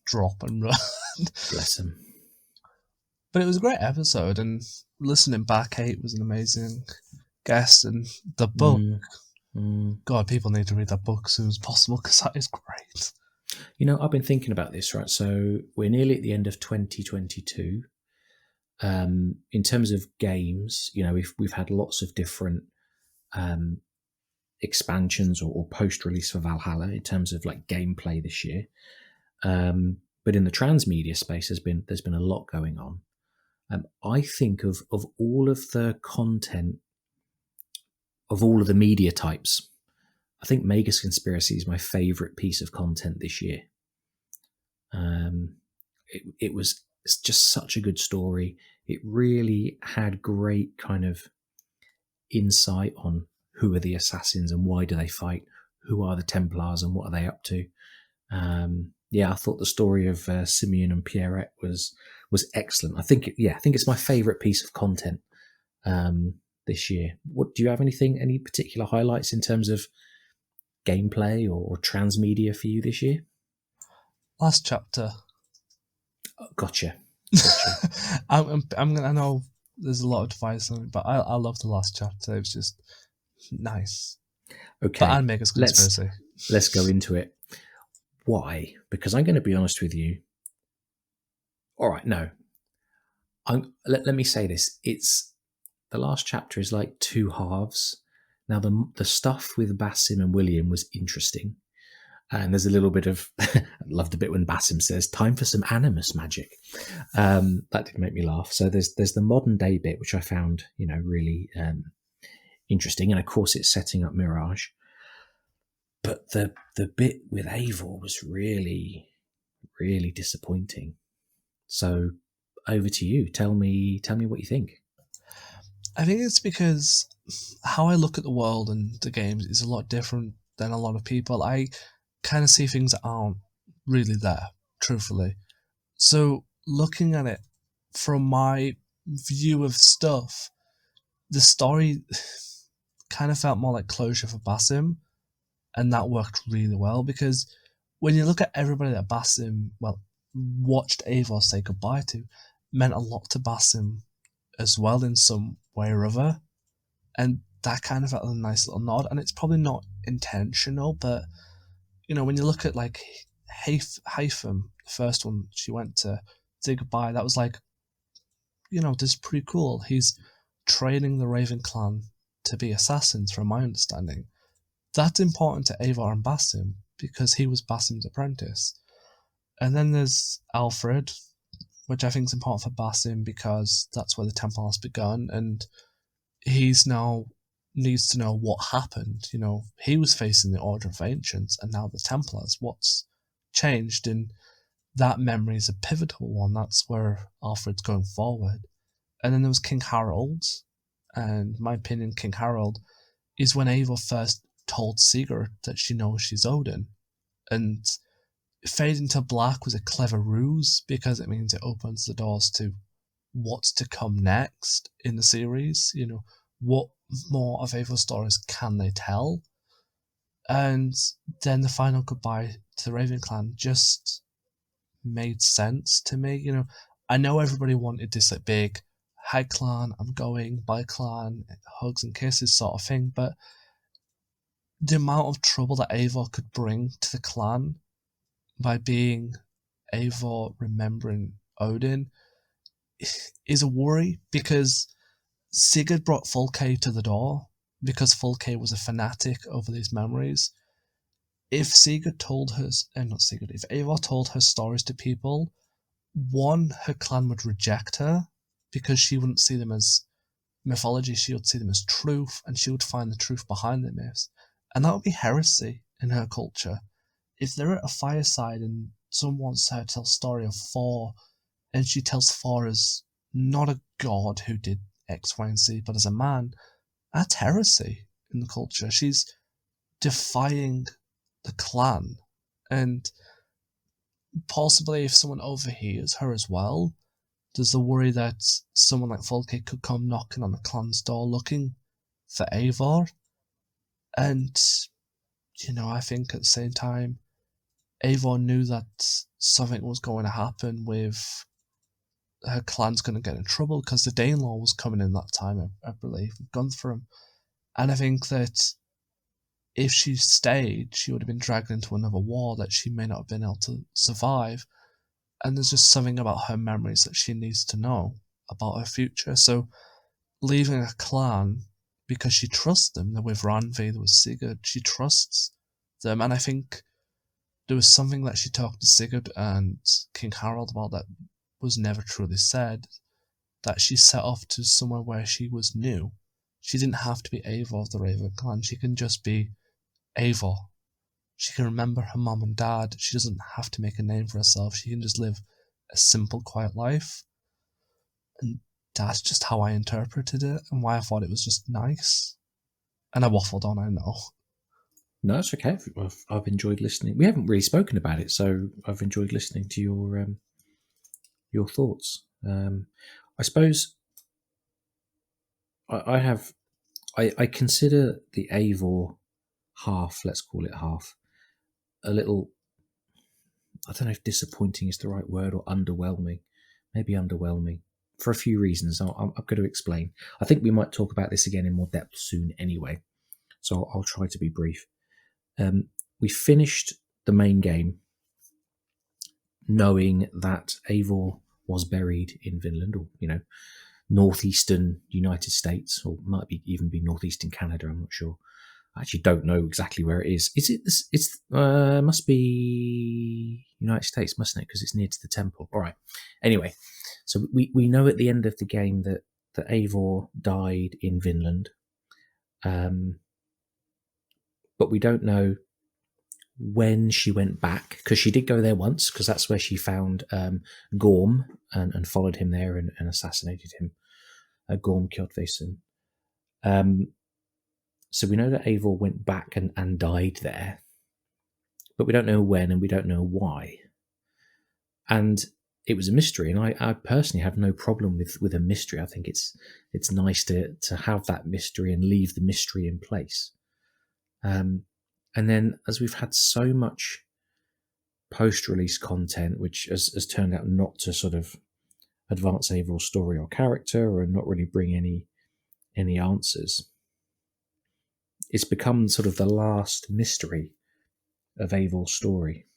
drop and run. Bless them. But it was a great episode, and listening back, Kate was an amazing guest, and the book. God, people need to read that book as soon as possible because that is great. I've been thinking about this, right? So we're nearly at the end of 2022. In terms of games, we've had lots of different expansions or post-release for Valhalla in terms of like gameplay this year. But in the transmedia space, there's been a lot going on. I think of all of the content of all of the media types, I think Magus Conspiracy is my favourite piece of content this year. It's just such a good story. It really had great kind of insight on who are the assassins and why do they fight, who are the Templars and what are they up to. I thought the story of Simeon and Pierrette was excellent. I think it's my favourite piece of content this year. What do you have any particular highlights in terms of gameplay or transmedia for you this year? Last chapter. Gotcha. I know there's a lot of advice on it, but I love the last chapter. It was just nice. Okay, but Magus Conspiracy. Let's go into it. Why? Because I'm going to be honest with you. All right, no. Let me say this. It's the last chapter is like two halves. Now the stuff with Basim and William was interesting. And there's a little bit of, I loved the bit when Basim says, "Time for some animus magic." That did make me laugh. So there's the modern day bit, which I found, really interesting. And of course, it's setting up Mirage. But the bit with Eivor was really, really disappointing. So over to you. Tell me what you think. I think it's because how I look at the world and the games is a lot different than a lot of people. I kind of see things that aren't really there, truthfully. So looking at it from my view of stuff, the story kind of felt more like closure for Basim, and that worked really well because when you look at everybody that Basim, well, watched Eivor say goodbye to, meant a lot to Basim as well in some way or other, and that kind of felt a nice little nod. And it's probably not intentional, but when you look at like Haitham, the first one she went to say goodbye, that was like, this is pretty cool. He's training the Raven clan to be assassins, from my understanding. That's important to Eivor and Basim because he was Basim's apprentice. And then there's Alfred, which I think is important for Basim because that's where the temple has begun, and he's now needs to know what happened. He was facing the Order of Ancients and now the Templars. What's changed? And that memory is a pivotal one. That's where Alfred's going forward. And then there was King Harold, and in my opinion, King Harold is when Eivor first told Sigurd that she knows she's Odin. And fading to black was a clever ruse because it means it opens the doors to what's to come next in the series. What more of Eivor's stories can they tell? And then the final goodbye to the Raven clan just made sense to me. I know everybody wanted this like big, hi clan, I'm going, bye clan, hugs and kisses sort of thing, but the amount of trouble that Eivor could bring to the clan by being Eivor remembering Odin is a worry because Sigurd brought Fulke to the door because Fulke was a fanatic over these memories. If Sigurd told her, not Sigurd, if Eivor told her stories to people, one, her clan would reject her because she wouldn't see them as mythology, she would see them as truth, and she would find the truth behind the myths. And that would be heresy in her culture. If they're at a fireside and someone wants her to tell a story of Thor, and she tells Thor as not a god who did X, Y, and Z, but as a man, that's heresy in the culture. She's defying the clan. And possibly if someone overhears her as well, there's the worry that someone like Folke could come knocking on the clan's door looking for Eivor. And, I think at the same time, Eivor knew that something was going to happen with her clan's going to get in trouble because the Danelaw was coming in that time, I believe, with Guthrum. And I think that if she stayed, she would have been dragged into another war that she may not have been able to survive. And there's just something about her memories that she needs to know about her future. So leaving a clan because she trusts them, there with Ranvi, there was Sigurd, she trusts them. And I think there was something that she talked to Sigurd and King Harold about that was never truly said, that she set off to somewhere where she was new. She didn't have to be Eivor of the Raven clan, she can just be Eivor. She can remember her mom and dad. She doesn't have to make a name for herself. She can just live a simple, quiet life. And that's just how I interpreted it and why I thought it was just nice. And I waffled on, I know. No, it's okay. I've enjoyed listening. We haven't really spoken about it, so I've enjoyed listening to your thoughts. I suppose I consider the Eivor half, let's call it half, a little, I don't know if disappointing is the right word, or underwhelming. Maybe underwhelming for a few reasons. I'm going to explain. I think we might talk about this again in more depth soon anyway, so I'll try to be brief. We finished the main game knowing that Eivor was buried in Vinland, or northeastern United States, or might be even be northeastern Canada. I'm not sure. I actually don't know exactly where it is. Is it? It's must be United States, mustn't it? Because it's near to the temple. All right. Anyway, so we know at the end of the game that Eivor died in Vinland, but we don't know when she went back, because she did go there once, because that's where she found Gorm and followed him there and assassinated him. Gorm Kjotveson. So we know that Eivor went back and died there, but we don't know when and we don't know why. And it was a mystery, and I personally have no problem with a mystery. I think it's nice to have that mystery and leave the mystery in place. And then, as we've had so much post-release content, which has turned out not to sort of advance Eivor's story or character, or not really bring any answers, it's become sort of the last mystery of Eivor's story.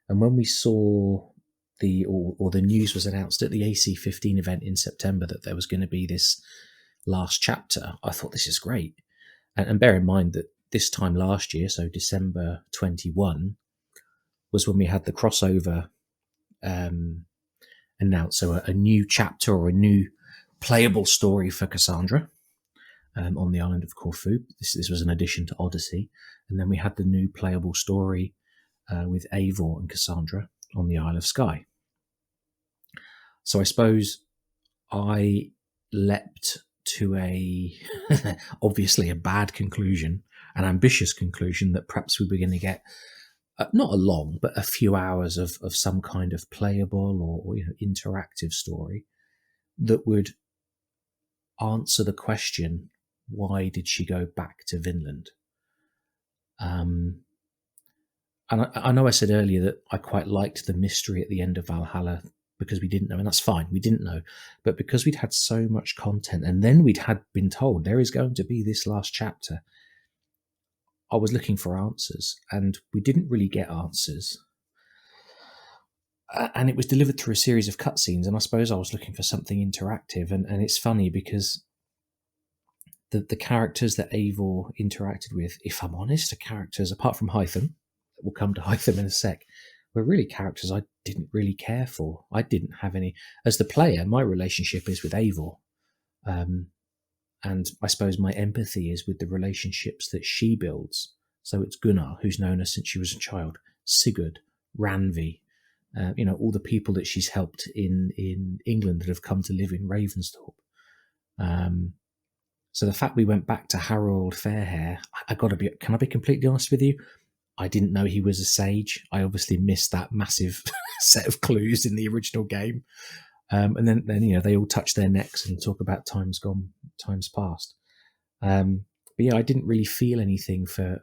And when we saw the news was announced at the AC15 event in September that there was going to be this last chapter, I thought, this is great. And bear in mind that this time last year, so December 21, was when we had the crossover announced. So a new chapter or a new playable story for Cassandra on the island of Corfu. This was an addition to Odyssey. And then we had the new playable story with Eivor and Cassandra on the Isle of Skye. So I suppose I leapt to obviously a bad conclusion, an ambitious conclusion, that perhaps we were going to get not a long, but a few hours of some kind of playable or interactive story that would answer the question, why did she go back to Vinland? And I know I said earlier that I quite liked the mystery at the end of Valhalla because we didn't know, and that's fine, we didn't know. But because we'd had so much content, and then we'd been told there is going to be this last chapter, I was looking for answers, and we didn't really get answers. And it was delivered through a series of cutscenes, and I suppose I was looking for something interactive. And it's funny because the characters that Eivor interacted with, if I'm honest, are characters, apart from Hytham, we'll come to Hytham in a sec, were really characters I didn't really care for. I didn't have any. As the player, my relationship is with Eivor. And I suppose my empathy is with the relationships that she builds. So it's Gunnar, who's known her since she was a child, Sigurd, Ranvi, all the people that she's helped in England that have come to live in Ravensthorpe. So the fact we went back to Harold Fairhair, can I be completely honest with you? I didn't know he was a sage. I obviously missed that massive set of clues in the original game. And then they all touch their necks and talk about times gone, times past. But yeah, I didn't really feel anything for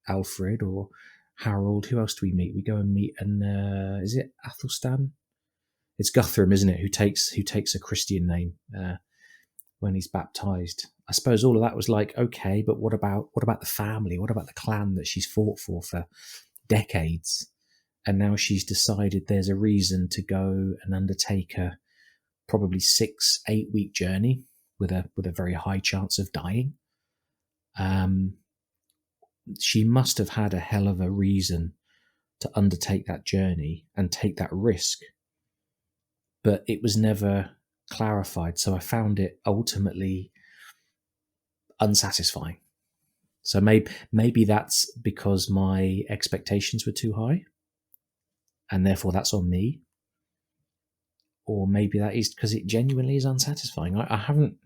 Alfred or Harold. Who else do we meet? We go and meet, and is it Athelstan? It's Guthrum, isn't it? Who takes a Christian name when he's baptized. I suppose all of that was like, okay, but what about the family? What about the clan that she's fought for decades? And now she's decided there's a reason to go and undertake a probably 6-8 week journey with a very high chance of dying. She must have had a hell of a reason to undertake that journey and take that risk. But it was never clarified, so I found it ultimately unsatisfying. So maybe that's because my expectations were too high, and therefore that's on me. Or maybe that is because it genuinely is unsatisfying. I haven't.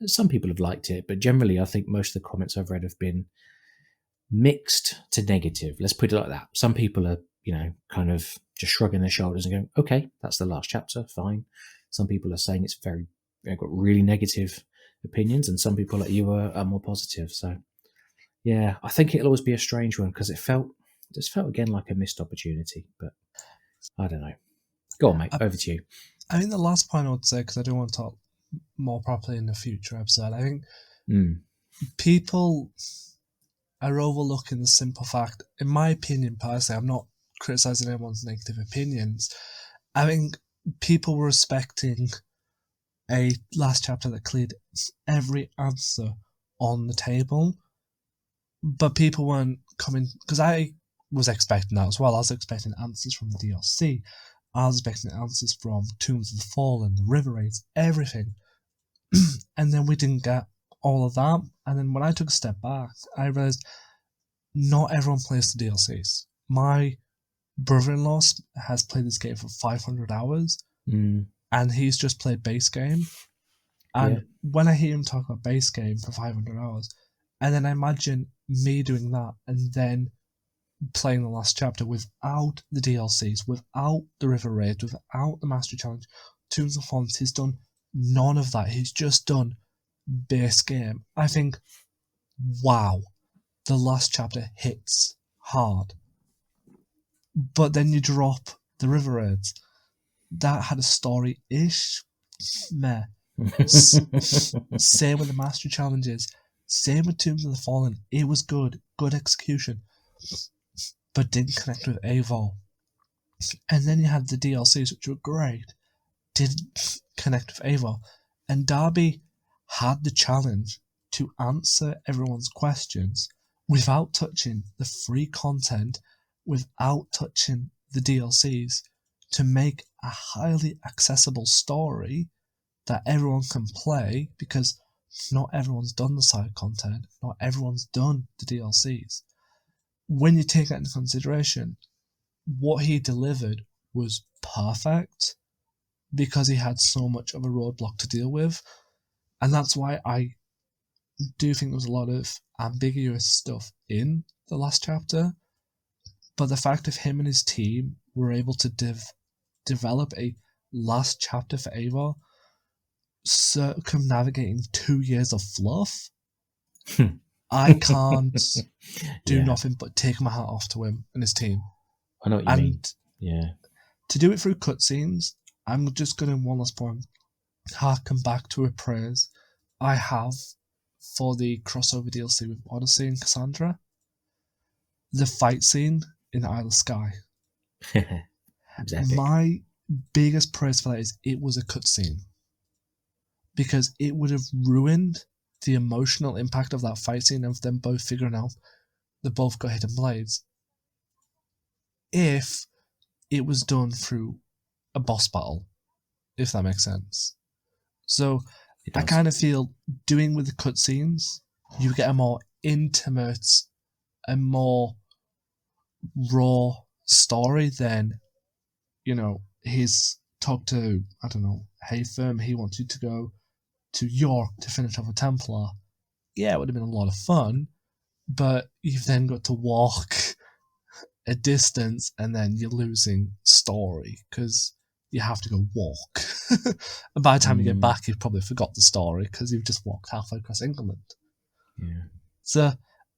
Some people have liked it, but generally I think most of the comments I've read have been mixed to negative. Let's put it like that. Some people are, kind of just shrugging their shoulders and going, okay, that's the last chapter, fine. Some people are saying it's got really negative opinions, and some people like you are more positive. So yeah, I think it'll always be a strange one because it just felt again like a missed opportunity, but I don't know. Go on, mate. Over to you. I think the last point I would say, because I do want to talk more properly in the future episode, I think people are overlooking the simple fact, in my opinion, personally, I'm not criticising anyone's negative opinions. I think people were expecting a last chapter that cleared every answer on the table, but people weren't coming, because I was expecting that as well. I was expecting answers from the DLC. I was expecting answers from Tombs of the Fallen, the River Raids, everything. And then we didn't get all of that. And then when I took a step back, I realised not everyone plays the DLCs. My brother-in-law has played this game for 500 hours. and he's just played base game. Yeah. And when I hear him talk about base game for 500 hours, and then I imagine me doing that and then playing the last chapter without the DLCs, without the River Raid, without the Mastery Challenge, Tombs of Fonts, he's done none of that. He's just done base game. I think, wow, the last chapter hits hard. But then you drop the River Raids. That had a story-ish, meh. Same with the Mastery Challenges. Same with Tombs of the Fallen. It was good execution, but didn't connect with Eivor. And then you had the DLCs, which were great, didn't connect with Eivor. And Darby had the challenge to answer everyone's questions without touching the free content, without touching the DLCs, to make a highly accessible story that everyone can play, because not everyone's done the side content, not everyone's done the DLCs. When you take that into consideration, what he delivered was perfect because he had so much of a roadblock to deal with. And that's why I do think there was a lot of ambiguous stuff in the last chapter. But the fact of him and his team were able to develop a last chapter for Eivor, circumnavigating 2 years of fluff, I can't do nothing but take my hat off to him and his team. I know what you mean. Yeah. To do it through cutscenes, I'm just going to, one last point, harken back to a praise I have for the crossover DLC with Odyssey and Cassandra. The fight scene in Isle of Skye. My biggest praise for that is it was a cutscene, because it would have ruined the emotional impact of that fight scene of them both figuring out they both got hidden blades if it was done through a boss battle, if that makes sense. So I kind of feel doing with the cutscenes, you get a more intimate, a more raw story than, he's talked to, I don't know, Haytham, he wants you to go to York to finish off a Templar. Yeah, it would have been a lot of fun, but you've then got to walk a distance and then you're losing story because you have to go walk. And by the time you get back, you've probably forgot the story because you've just walked halfway across England. Yeah. So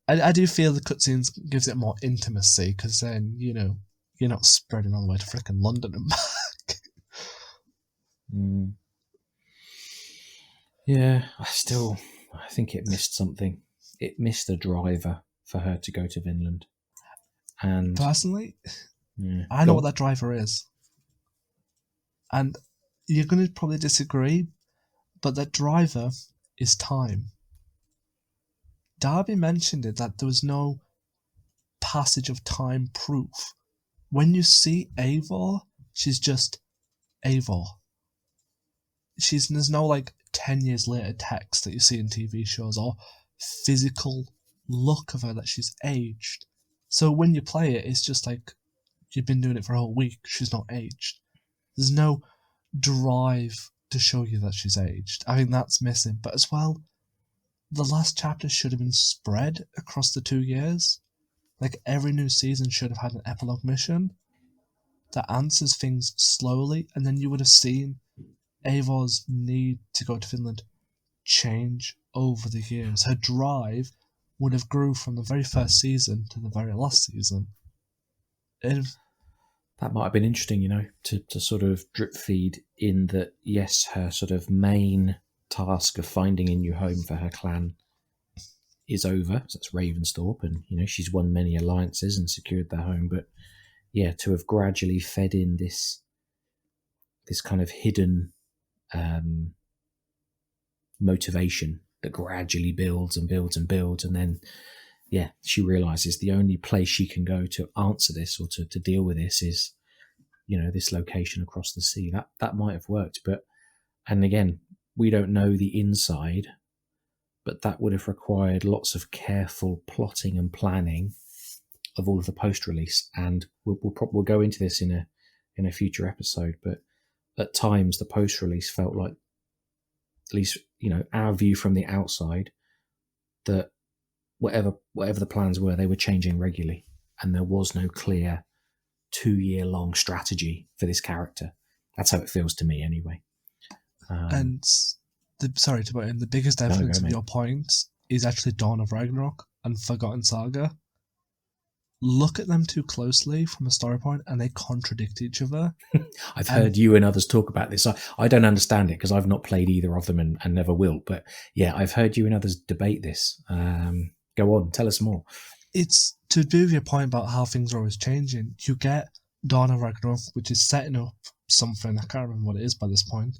I do feel the cutscenes gives it more intimacy, because then, you're not spreading all the way to frickin' London and back. Yeah, I think it missed something. It missed a driver for her to go to Vinland. And personally, I know what that driver is. And you're going to probably disagree, but that driver is time. Darby mentioned it, that there was no passage of time proof. When you see Eivor, she's just Eivor. There's no 10 years later text that you see in TV shows or physical look of her that she's aged. So when you play it, it's just like you've been doing it for a whole week. She's not aged. There's no drive to show you that she's aged. I think that's missing. But as well, the last chapter should have been spread across the 2 years. Every new season should have had an epilogue mission that answers things slowly, and then you would have seen Eivor's need to go to Finland change over the years. Her drive would have grew from the very first season to the very last season. That might have been interesting, to sort of drip feed in that, yes, her sort of main task of finding a new home for her clan is over. So that's Ravensthorpe, and, she's won many alliances and secured their home. But, yeah, to have gradually fed in this kind of hidden motivation that gradually builds and builds and builds, and then she realizes the only place she can go to answer this or to deal with this is this location across the sea. That might have worked, and again, we don't know the inside, but that would have required lots of careful plotting and planning of all of the post release, and we'll go into this in a future episode. But at times the post-release felt like, at least our view from the outside, that whatever the plans were, they were changing regularly, and there was no clear 2-year long strategy for this character. That's how it feels to me, anyway. And sorry to put in, the biggest evidence of your point is actually Dawn of Ragnarok and Forgotten Saga. Look at them too closely from a story point, and they contradict each other. I've heard you and others talk about this. I don't understand it because I've not played either of them and never will. But yeah, I've heard you and others debate this. Go on, tell us more. It's to do with your point about how things are always changing. You get Dawn of Ragnarok, which is setting up something. I can't remember what it is by this point.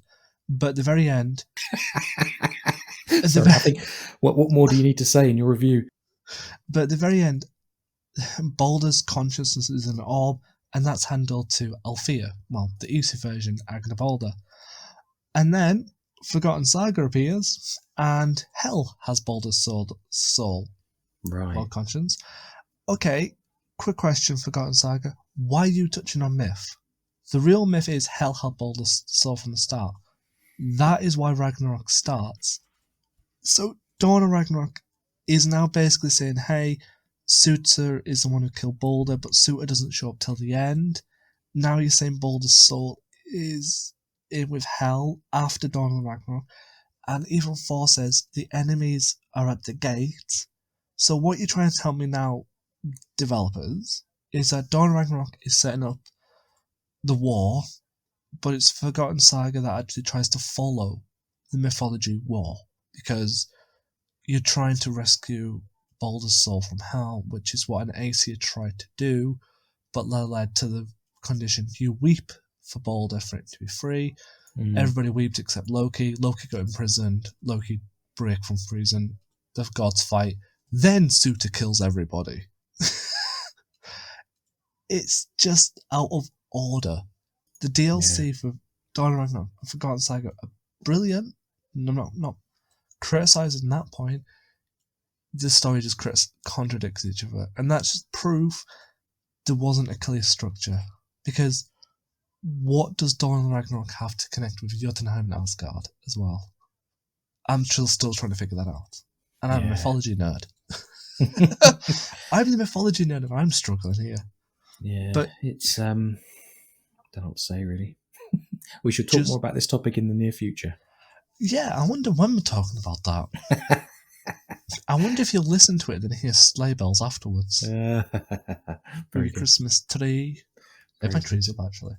But at the very end... Sorry, I think, what more do you need to say in your review? But at the very end, Baldur's consciousness is an orb, and that's handled to Althea, well, the easy version, Agna Balder. And then Forgotten Saga appears, and Hel has Baldur's soul, right, or conscience. Okay, quick question, Forgotten Saga. Why are you touching on myth? The real myth is Hel had Baldur's soul from the start. That is why Ragnarok starts. So Dawn of Ragnarok is now basically saying, hey, Suter is the one who killed Baldur, but Suter doesn't show up till the end. Now you're saying Baldur's soul is in with Hel after Dawn of Ragnarok. And even Thor says the enemies are at the gate. So what you're trying to tell me now, developers, is that Dawn of Ragnarok is setting up the war, but it's Forgotten Saga that actually tries to follow the mythology war, because you're trying to rescue Baldur's soul from Hel, which is what an Aesir tried to do, but led to the condition you weep for Baldur for it to be free. Everybody weeps except Loki. Loki got imprisoned. Loki break from freezing. The gods fight. Then Suter kills everybody. It's just out of order. The DLC for Dawn of Ragnarok and Forgotten Saga are brilliant. I'm not criticising that point. The story just contradicts each other, and that's just proof there wasn't a clear structure. Because what does Dawn of Ragnarok have to connect with Jotunheim and Asgard as well? I'm still trying to figure that out. And I'm a mythology nerd. I'm the mythology nerd, and I'm struggling here. Yeah, but it's I don't know what to say, really. We should talk more about this topic in the near future. Yeah, I wonder when we're talking about that. I wonder if you'll listen to it and hear sleigh bells afterwards. Very Christmas tree. If my tree's up, actually.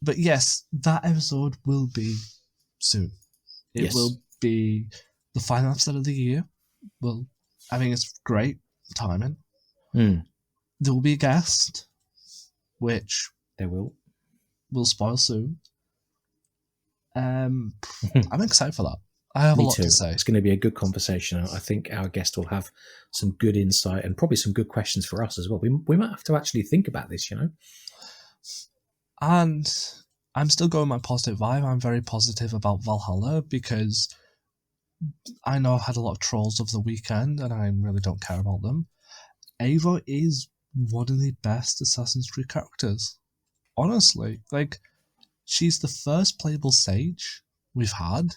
But yes, that episode will be soon. It will be the final episode of the year. Well, I think it's great timing. There will be a guest, which there will. We'll spoil soon. I'm excited for that. I have a lot to say. It's going to be a good conversation. I think our guest will have some good insight and probably some good questions for us as well. We might have to actually think about this, And I'm still going my positive vibe. I'm very positive about Valhalla because I know I've had a lot of trolls over the weekend and I really don't care about them. Ava is one of the best Assassin's Creed characters. Honestly, she's the first playable sage we've had.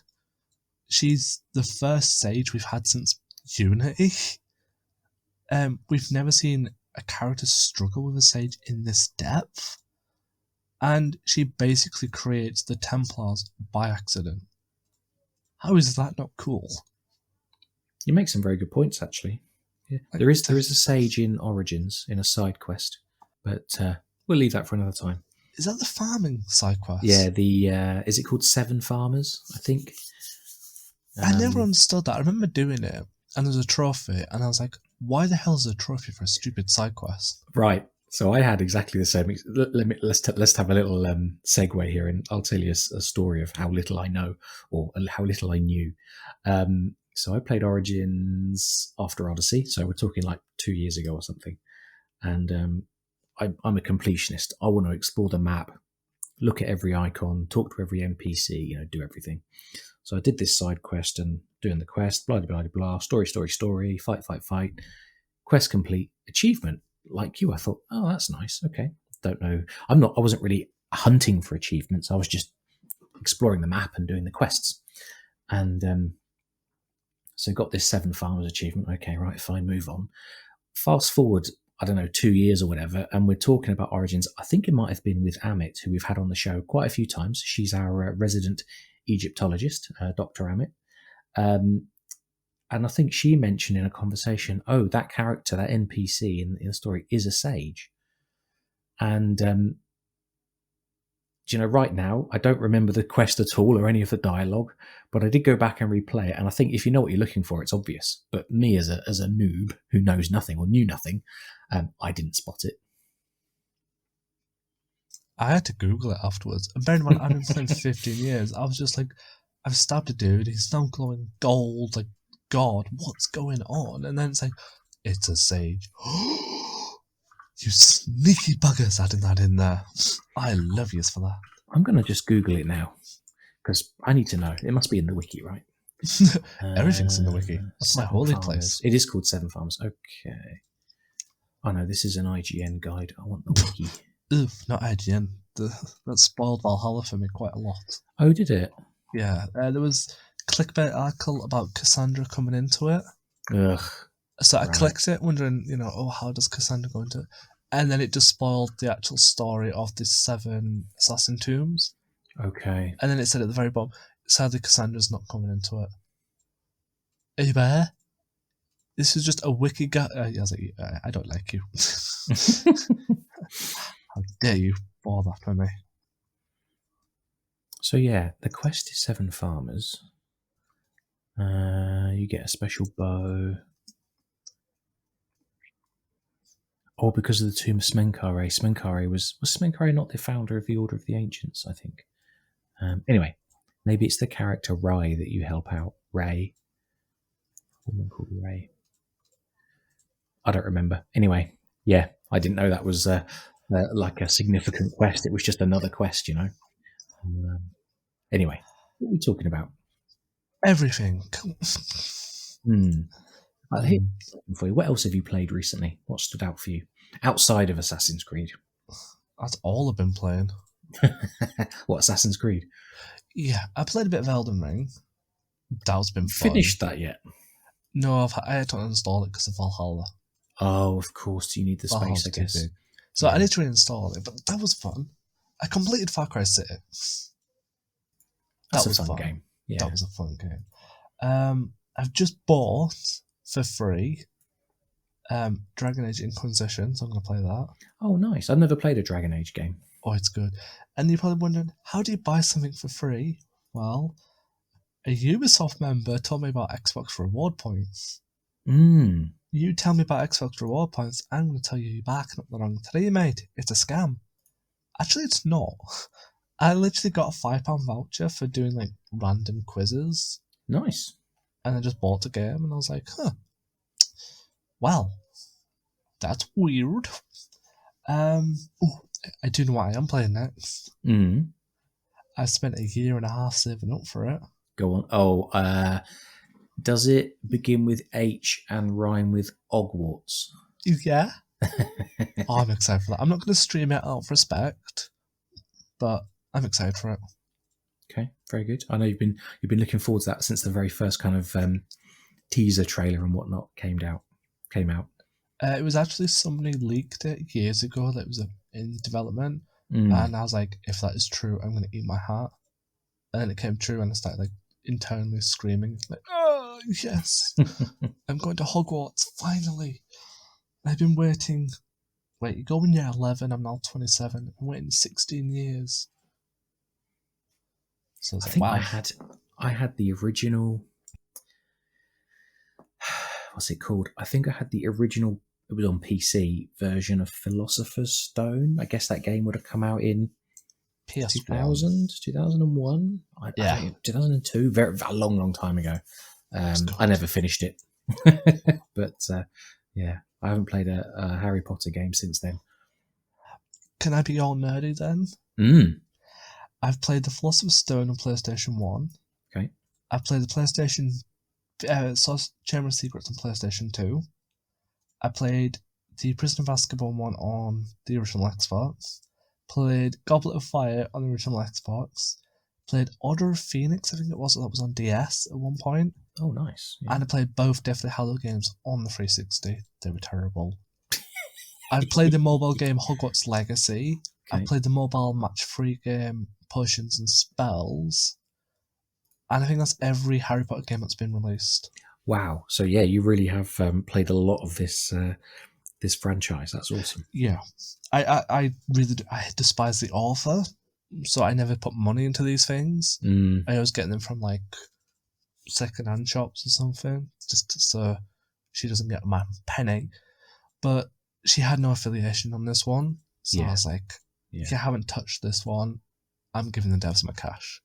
She's the first sage we've had since Unity. We've never seen a character struggle with a sage in this depth. And she basically creates the Templars by accident. How is that not cool? You make some very good points, actually. Yeah. There is a sage in Origins, in a side quest, but we'll leave that for another time. Is that the farming side quest? Yeah, is it called Seven Farmers, I think? I never understood that. I remember doing it, and there's a trophy, and I was like, why the hell is there a trophy for a stupid side quest? Right. So I had exactly the same. Let's have a little segue here, and I'll tell you a story of how little I know, or how little I knew. So I played Origins after Odyssey, so we're talking like 2 years ago or something. And I'm a completionist. I want to explore the map, look at every icon, talk to every NPC, do everything. So I did this side quest and doing the quest, blah, blah, blah, blah, story, fight, quest complete, achievement. Like you, I thought, oh, that's nice. Okay. Don't know. I wasn't really hunting for achievements. I was just exploring the map and doing the quests. And so got this 7 farmers achievement. Okay, right, fine, move on. Fast forward, I don't know, 2 years or whatever, and we're talking about Origins. I think it might have been with Amit, who we've had on the show quite a few times. She's our resident Egyptologist, Dr. Amit. And I think she mentioned in a conversation, oh, that character, that NPC in the story is a sage. And, right now, I don't remember the quest at all or any of the dialogue, but I did go back and replay it. And I think if you know what you're looking for, it's obvious. But me as a noob who knows nothing or knew nothing, I didn't spot it. I had to Google it afterwards. And bearing in mind, I've been playing for 15 years. I was just like, I've stabbed a dude. He's now glowing gold. Like, God, what's going on? And then it's like, it's a sage. You sneaky buggers adding that in there. I love you for that. I'm going to just Google it now because I need to know. It must be in the wiki, right? Everything's in the wiki. That's my holy place. It is called 7 Farmers. Okay. Oh no, this is an IGN guide. I want the wiki. Oof, not IGN. That spoiled Valhalla for me quite a lot. Oh, did it? Yeah, there was a clickbait article about Cassandra coming into it. Ugh. So I clicked it, wondering, how does Cassandra go into it? And then it just spoiled the actual story of the 7 assassin tombs. Okay. And then it said at the very bottom, sadly, Cassandra's not coming into it. Are you there? This is just a wiki guy. I was like, I don't like you. How dare you bother for me? So yeah, the quest is 7 farmers. You get a special bow. Or because of the tomb of Smenkare. Smenkare was Smenkare not the founder of the Order of the Ancients, I think. Anyway, maybe it's the character Rai that you help out. Ray. A woman called Ray. I don't remember. Anyway, yeah, I didn't know that was like a significant quest. It was just another quest, Anyway, what are we talking about? Everything. For you. What else have you played recently? What stood out for you outside of Assassin's Creed? That's all I've been playing. What, Assassin's Creed? Yeah, I played a bit of Elden Ring. That's been fun. Finished that yet? No, I had to uninstall it because of Valhalla. Oh, of course, you need the space, I guess. Big. So I need to reinstall it, but that was fun. I completed Far Cry City. That was a fun game. Yeah. That was a fun game. I've just bought for free Dragon Age Inquisition, so I'm going to play that. Oh, nice. I've never played a Dragon Age game. Oh, it's good. And you're probably wondering, how do you buy something for free? Well, a Ubisoft member told me about Xbox reward points. You tell me about Xbox reward points, I'm going to tell you you're barking up the wrong tree, mate. It's a scam. Actually, it's not. I literally got a £5 voucher for doing like random quizzes. Nice. And I just bought the game, and I was like, well, that's weird. I do know what I am playing next. I spent a year and a half saving up for it. Go on. Oh, does it begin with H and rhyme with Hogwarts? Yeah. I'm excited for that. I'm not going to stream it out of respect, but I'm excited for it. Okay, very good. I know you've been looking forward to that since the very first kind of teaser trailer and whatnot came out. It was actually somebody leaked it years ago that was in development, and I was like, if that is true, I'm going to eat my heart. And then it came true, and I started like internally screaming, like, oh yes, I'm going to Hogwarts finally. I've been waiting. Wait, you go in year 11. I'm now 27. I'm waiting 16 years. So I think wow. I had the original. What's it called? I think I had the original. It was on PC version of Philosopher's Stone. I guess that game would have come out in PS 2000, 2001. Yeah, 2002. A long time ago. I never finished it, but yeah, I haven't played a Harry Potter game since then. Can I be all nerdy then? I've played the Philosopher's Stone on PlayStation 1. Okay. I've played the PlayStation Chamber of Secrets on PlayStation 2. I played the Prison of Azkaban one on the original Xbox. Played Goblet of Fire on the original Xbox. Played Order of Phoenix, I think it was, that was on DS at one point. Oh, nice. Yeah. And I played both Deathly Hallow games on the 360. They were terrible. I've played the mobile game Hogwarts Legacy. Okay. I've played the mobile match-free game Potions and Spells. And I think that's every Harry Potter game that's been released. Wow. So yeah, you really have played a lot of this this franchise. That's awesome. Yeah. I really do. I despise the author, so I never put money into these things. I always get them from like second-hand shops or something, just so she doesn't get my penny. But she had no affiliation on this one, so I was like, if you haven't touched this one, I'm giving the devs my cash.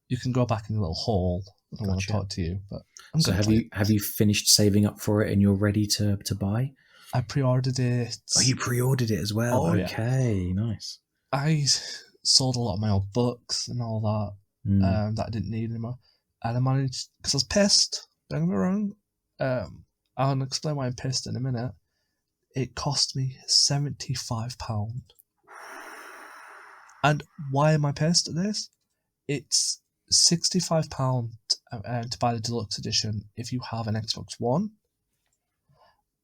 You can go back in your little hall. I don't want to talk to you, but I'm so have you finished saving up for it and you're ready to buy? I pre-ordered it. Oh, you pre-ordered it as well. Oh, okay, nice. I sold a lot of my old books and all that that I didn't need anymore, and I managed because I was pissed. Don't get me wrong. I'll explain why I'm pissed in a minute. It cost me £75. And why am I pissed at this? It's £65 to buy the deluxe edition if you have an Xbox One.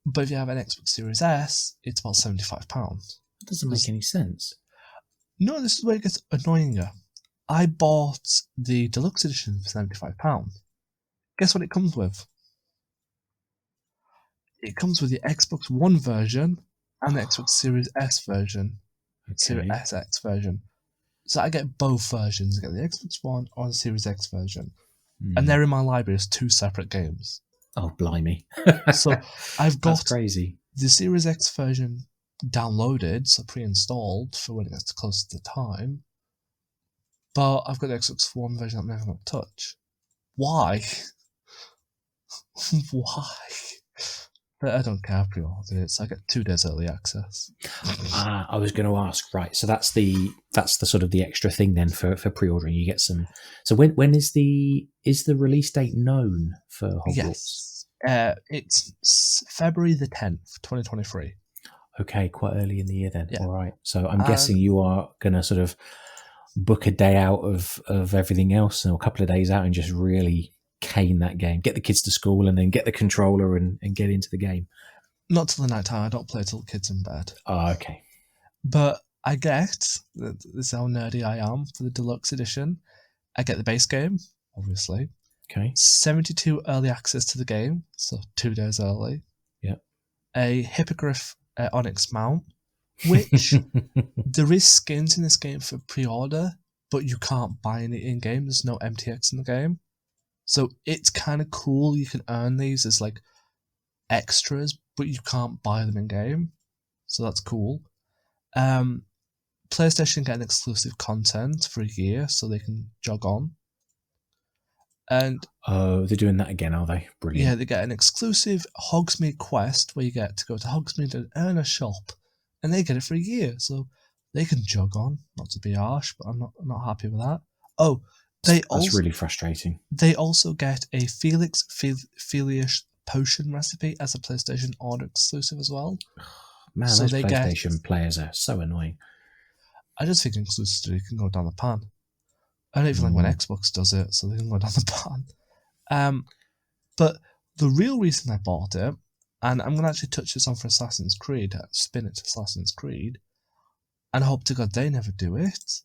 But if you have an Xbox Series S, it's about £75. That doesn't make any sense. No, this is where it gets annoyinger. I bought the deluxe edition for £75. Guess what it comes with? It comes with the Xbox One version and the Xbox Series S version. Series SX version. So I get both versions. I get the Xbox One or the Series X version. And they're in my library as two separate games. Oh, blimey. So I've got That's crazy. The Series X version downloaded, so pre-installed for when it gets close to the time. But I've got the Xbox One version I'm never going to touch. Why? Why? But I don't care, I pre-ordered it, so I get 2 days early access. I was going to ask, right? So that's the sort of the extra thing then for pre-ordering. You get some. So when is the release date known for Hogwarts? Yes, it's February the 10th, 2023. Okay, quite early in the year then. Yeah. All right. So I'm guessing you are going to sort of book a day out of everything else and a couple of days out and just really cane that game, get the kids to school and then get the controller and get into the game. Not till the night time. I don't play till the kids in bed. Oh, okay. But I get, this is how nerdy I am, for the deluxe edition, I get the base game, obviously. Okay. 72 early access to the game, so 2 days early. Yeah. A Hippogriff Onyx mount, which there is skins in this game for pre-order, but you can't buy any in-game. There's no MTX in the game. So it's kind of cool. You can earn these as like extras, but you can't buy them in game. So that's cool. PlayStation get an exclusive content for a year, so they can jog on. And oh, they're doing that again, are they? Brilliant. Yeah, they get an exclusive Hogsmeade quest where you get to go to Hogsmeade and earn a shop, and they get it for a year, so they can jog on. Not to be harsh, but I'm not happy with that. Oh, that's really frustrating. They also get a Felix Felius potion recipe as a PlayStation Order exclusive as well. Man, so those PlayStation players are so annoying. I just think exclusivity can go down the pan. I don't even like when Xbox does it, so they can go down the pan. But the real reason I bought it, and I'm going to actually touch this on for Assassin's Creed, spin it to Assassin's Creed, and I hope to God they never do it,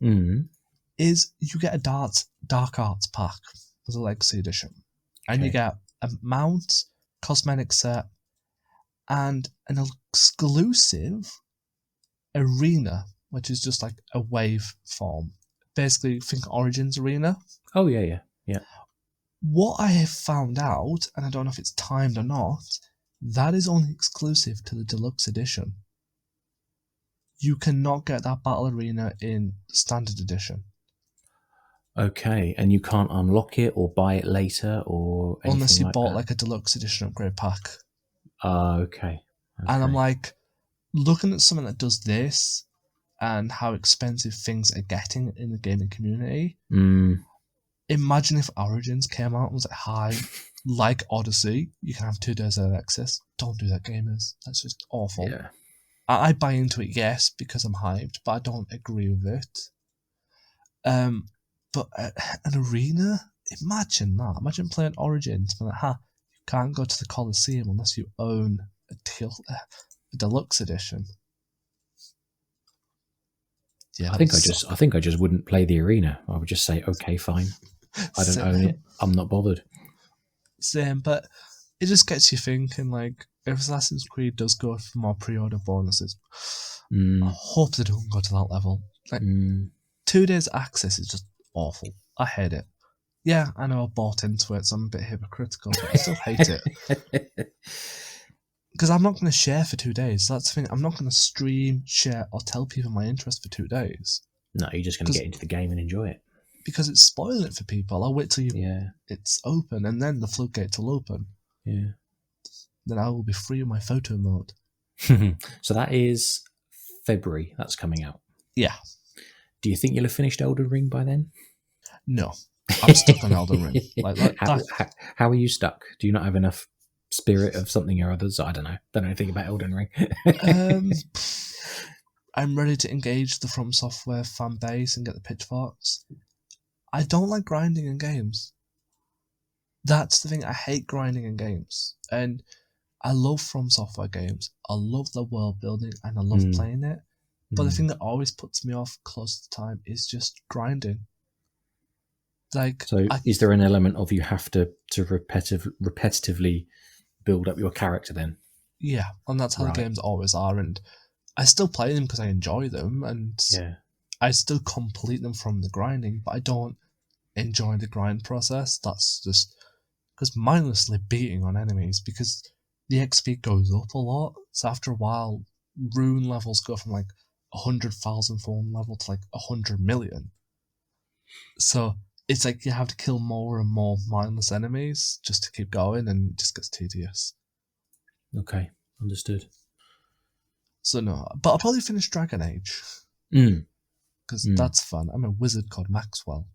is you get a Dark Arts pack as a Legacy Edition. And you get a mount, cosmetic set, and an exclusive arena, which is just like a wave form. Basically, think Origins Arena. Oh, yeah. What I have found out, and I don't know if it's timed or not, that is only exclusive to the Deluxe Edition. You cannot get that Battle Arena in Standard Edition. Okay, and you can't unlock it or buy it later or anything unless you like bought that? like a Deluxe Edition upgrade pack. Okay. And I'm like, looking at something that does this and how expensive things are getting in the gaming community, imagine if Origins came out and was like, hi, like Odyssey, you can have 2 days early access. Don't do that, gamers. That's just awful. Yeah. I buy into it, yes, because I'm hyped, but I don't agree with it. But an arena, imagine that. Imagine playing Origins, but you can't go to the Coliseum unless you own a deluxe edition. Yeah, I that would think suck. I think I just wouldn't play the arena. I would just say, okay, fine. I don't own Same, it. I'm not bothered. same, but it just gets you thinking. Like, if Assassin's Creed does go for more pre-order bonuses, I Mm, hope they don't go to that level. Like, mm. 2 days access is just awful. I hate it. Yeah, I know I bought into it, so I'm a bit hypocritical, but I still hate it. Because I'm not going to share for 2 days. That's the thing. I'm not going to stream, share, or tell people my interest for 2 days. No, you're just going to get into the game and enjoy it. Because it's spoiling it for people. I'll wait till Yeah, it's open, and then the floodgates will open. yeah. Then I will be free of my photo mode. So that is February. That's coming out. Yeah, Do you think you'll have finished Elden Ring by then? no, I'm stuck on Elden Ring. Like how are you stuck? Do you not have enough spirit of something or others? I don't know. Don't know anything about Elden Ring. um, I'm ready to engage the From Software fan base and get the pitchforks. I don't like grinding in games. That's the thing. I hate grinding in games, and I love From Software games. I love the world building, and I love Mm, playing it. But the mm. thing that always puts me off close to the time is just grinding. Like, So, is there an element of you have to repetitively build up your character then? yeah, and that's how the Right. games always are. And I still play them because I enjoy them, and Yeah. I still complete them from the grinding, but I don't enjoy the grind process. That's just because mindlessly beating on enemies, because the XP goes up a lot. So after a while, rune levels go from like 100,000 for one level to like 100 million. So it's like you have to kill more and more mindless enemies just to keep going, and it just gets tedious. Okay. Understood. So no, but I'll probably finish Dragon Age Mm. because Mm. that's fun. I'm a wizard called Maxwell.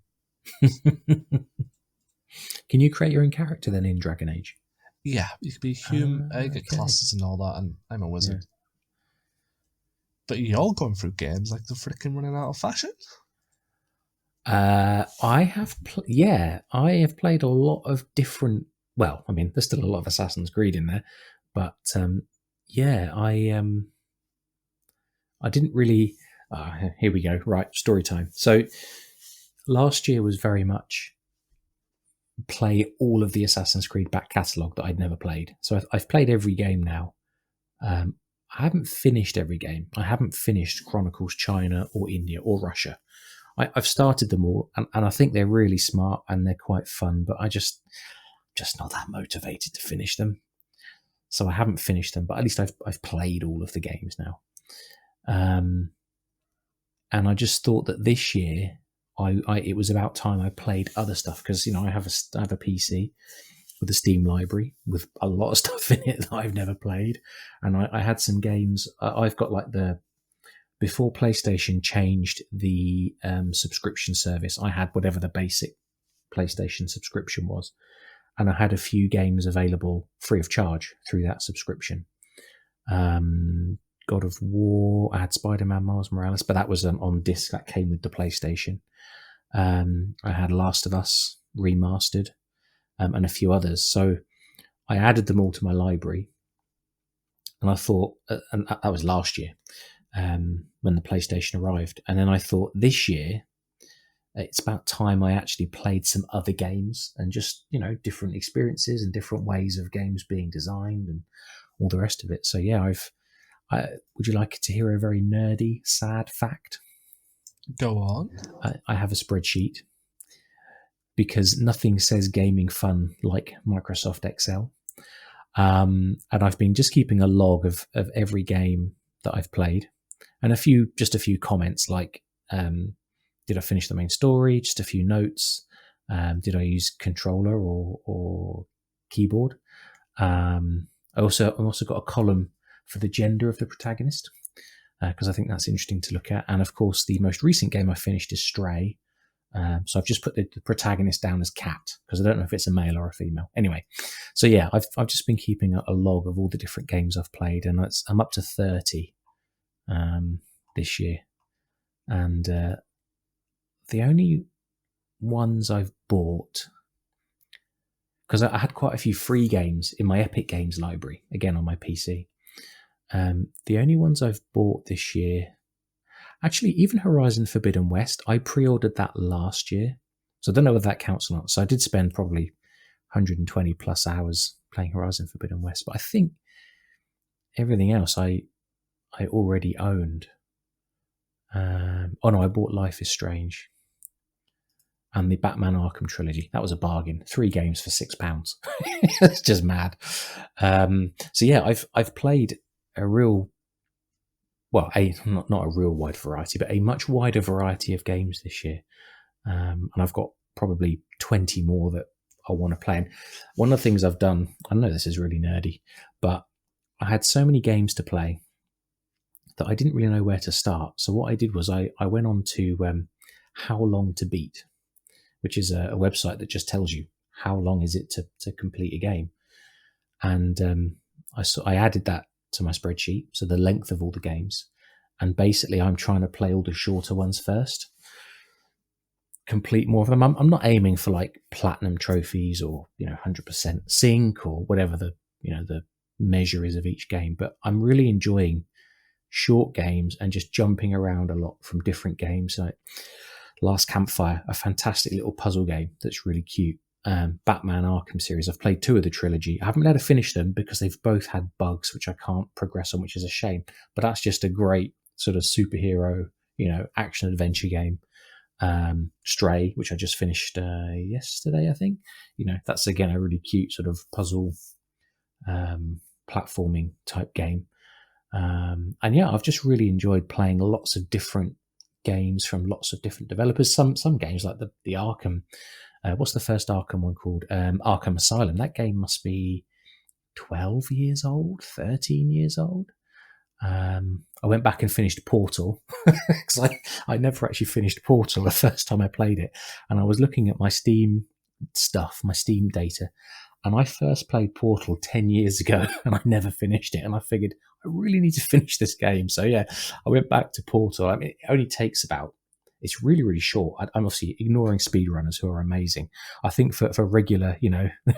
Can you create your own character then in Dragon Age? Yeah, you could be human, get Okay. classes and all that, and I'm a Yeah. wizard. But you're going through games like they're freaking running out of fashion. I have, I have played a lot of different. Well, I mean, there's still a lot of Assassin's Creed in there, but yeah, I didn't really. Here we go. Right, story time. So last year was very much play all of the Assassin's Creed back catalogue that I'd never played. So I've played every game now. I haven't finished every game. I haven't finished Chronicles China or India or Russia. I've started them all, and I think they're really smart and they're quite fun, but I just not that motivated to finish them. So I haven't finished them, but at least I've played all of the games now. And I just thought that this year, it was about time I played other stuff because I have a PC with a Steam library with a lot of stuff in it that I've never played, and I had some games. I've got like before PlayStation changed the subscription service, I had whatever the basic PlayStation subscription was, and I had a few games available free of charge through that subscription. God of War, I had Spider-Man Miles Morales, but that was on disc, that came with the PlayStation. I had Last of Us remastered, and a few others. So I added them all to my library, and I thought, and that was last year when the PlayStation arrived, and then I thought this year it's about time I actually played some other games and just different experiences and different ways of games being designed and all the rest of it. So yeah, would you like to hear a very nerdy, sad fact? Go on. I have a spreadsheet because nothing says gaming fun like Microsoft Excel. And I've been just keeping a log of every game that I've played, and a few comments like, did I finish the main story? Just a few notes. Did I use controller or keyboard? I've also got a column for the gender of the protagonist because I think that's interesting to look at. And of course, the most recent game I finished is Stray. So I've just put the protagonist down as cat because I don't know if it's a male or a female. Anyway, so yeah, I've just been keeping a log of all the different games I've played, and I'm up to 30 this year. And the only ones I've bought, because I had quite a few free games in my Epic Games library, again on my PC. The only ones I've bought this year, actually, even Horizon Forbidden West, I pre-ordered that last year. So I don't know whether that counts or not. So I did spend probably 120 plus hours playing Horizon Forbidden West. But I think everything else I already owned. Oh no, I bought Life is Strange and the Batman Arkham trilogy. That was a bargain. 3 games for £6. It's just mad. So yeah, I've played a real, well, not a real wide variety, but a much wider variety of games this year. And I've got probably 20 more that I want to play. And one of the things I've done, I know this is really nerdy, but I had so many games to play that I didn't really know where to start. So what I did was I went on to How Long to Beat, which is a website that just tells you how long is it to complete a game. And I added that to my spreadsheet, so the length of all the games. And basically I'm trying to play all the shorter ones first, complete more of them. I'm not aiming for like platinum trophies or 100% sync or whatever the measure is of each game, but I'm really enjoying short games and just jumping around a lot from different games. Like Last Campfire, a fantastic little puzzle game that's really cute. Batman Arkham series, I've played 2 of the trilogy. I haven't been able to finish them because they've both had bugs which I can't progress on, which is a shame, but that's just a great sort of superhero action adventure game. Stray, which I just finished yesterday, I think. That's again a really cute sort of puzzle platforming type game. And yeah, I've just really enjoyed playing lots of different games from lots of different developers. Some games like the Arkham. What's the first Arkham one called? Arkham Asylum. That game must be 12 years old, 13 years old. I went back and finished Portal because I never actually finished Portal the first time I played it. And I was looking at my Steam stuff, my Steam data, and I first played Portal 10 years ago and I never finished it. And I figured I really need to finish this game. So yeah, I went back to Portal. I mean, it only takes about, it's really, really short. I'm obviously ignoring speedrunners who are amazing. I think for regular,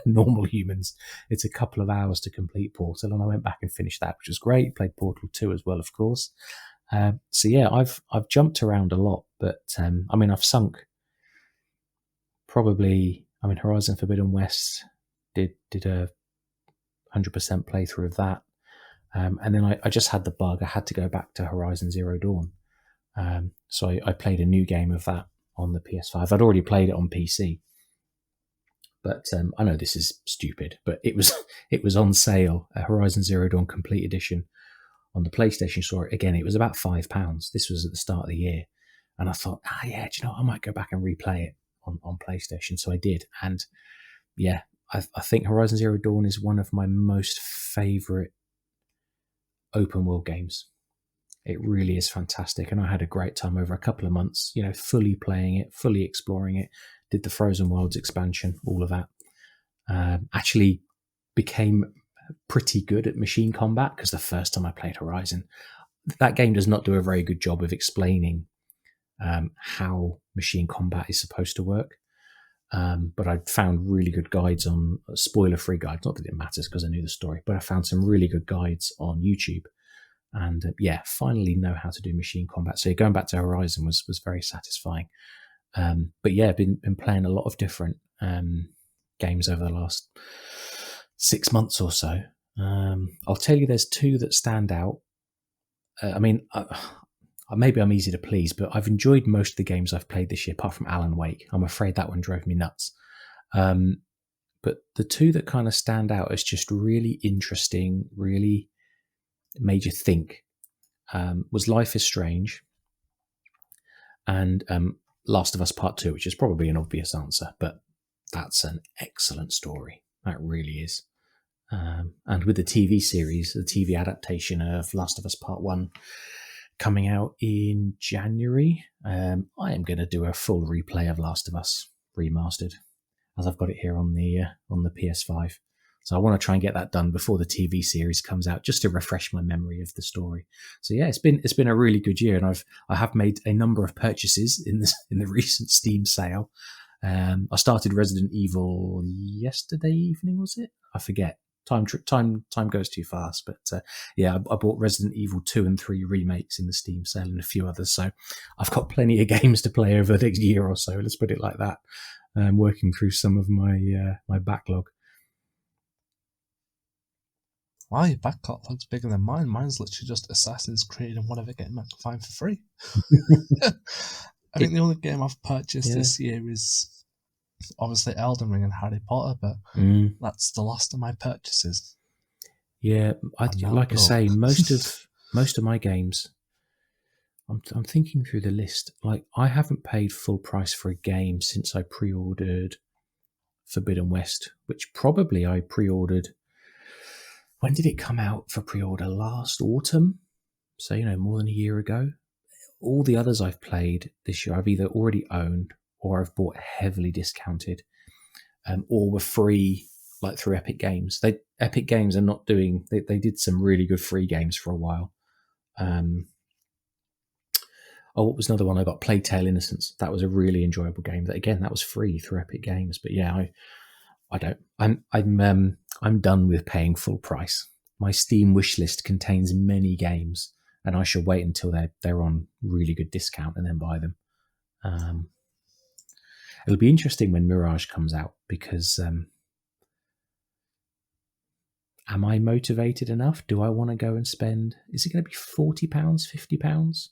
normal humans, it's a couple of hours to complete Portal. And I went back and finished that, which was great. Played Portal 2 as well, of course. So yeah, I've jumped around a lot, but I mean, I've sunk probably, Horizon Forbidden West did a 100% playthrough of that. And then I just had the bug. I had to go back to Horizon Zero Dawn. So I played a new game of that on the PS5. I'd already played it on PC, but I know this is stupid, but it was on sale, a Horizon Zero Dawn Complete Edition on the PlayStation Store. Again, it was about £5. This was at the start of the year, and I thought, yeah, do you know what? I might go back and replay it on PlayStation. So I did, and yeah, I think Horizon Zero Dawn is one of my most favourite open world games. It really is fantastic, and I had a great time over a couple of months, fully playing it, fully exploring it, did the Frozen Wilds expansion, all of that. Actually became pretty good at machine combat, because the first time I played Horizon, that game does not do a very good job of explaining how machine combat is supposed to work. But I found really good guides on spoiler-free guides. Not that it matters because I knew the story, but I found some really good guides on YouTube. And yeah, finally know how to do machine combat. So going back to Horizon was very satisfying. But yeah, been playing a lot of different games over the last 6 months or so. I'll tell you, there's 2 that stand out. Maybe I'm easy to please, but I've enjoyed most of the games I've played this year, apart from Alan Wake. I'm afraid that one drove me nuts. But the 2 that kind of stand out as just really interesting, really made you think, was Life is Strange and Last of Us Part 2, which is probably an obvious answer, but that's an excellent story. That really is. And with the TV series, the TV adaptation of Last of Us Part 1 coming out in January, I am going to do a full replay of Last of Us Remastered, as I've got it here on the PS5. So I want to try and get that done before the TV series comes out, just to refresh my memory of the story. So yeah, it's been a really good year, and I have made a number of purchases in the recent Steam sale. I started Resident Evil yesterday evening, was it? I forget. Time goes too fast, but yeah, I bought Resident Evil 2 and 3 remakes in the Steam sale and a few others. So I've got plenty of games to play over the next year or so. Let's put it like that. Working through some of my backlog. Wow, your backlog's bigger than mine. Mine's literally just Assassin's Creed and whatever game I can find for free. I think the only game I've purchased this year is obviously Elden Ring and Harry Potter, but that's the last of my purchases. Yeah, like I say, most of my games. I'm thinking through the list. Like, I haven't paid full price for a game since I pre-ordered Forbidden West, which probably I pre-ordered. When did it come out for pre-order? Last autumn, so more than a year ago. All the others I've played this year, I've either already owned or I've bought heavily discounted, or were free, like through Epic Games. Epic Games are not doing. They did some really good free games for a while. What was another one I got? Plague Tale Innocence. That was a really enjoyable game. That was free through Epic Games. But yeah, I don't. I'm done with paying full price. My Steam wishlist contains many games, and I shall wait until they're on really good discount and then buy them. It'll be interesting when Mirage comes out, because am I motivated enough? Do I want to go and spend? Is it going to be £40, £50?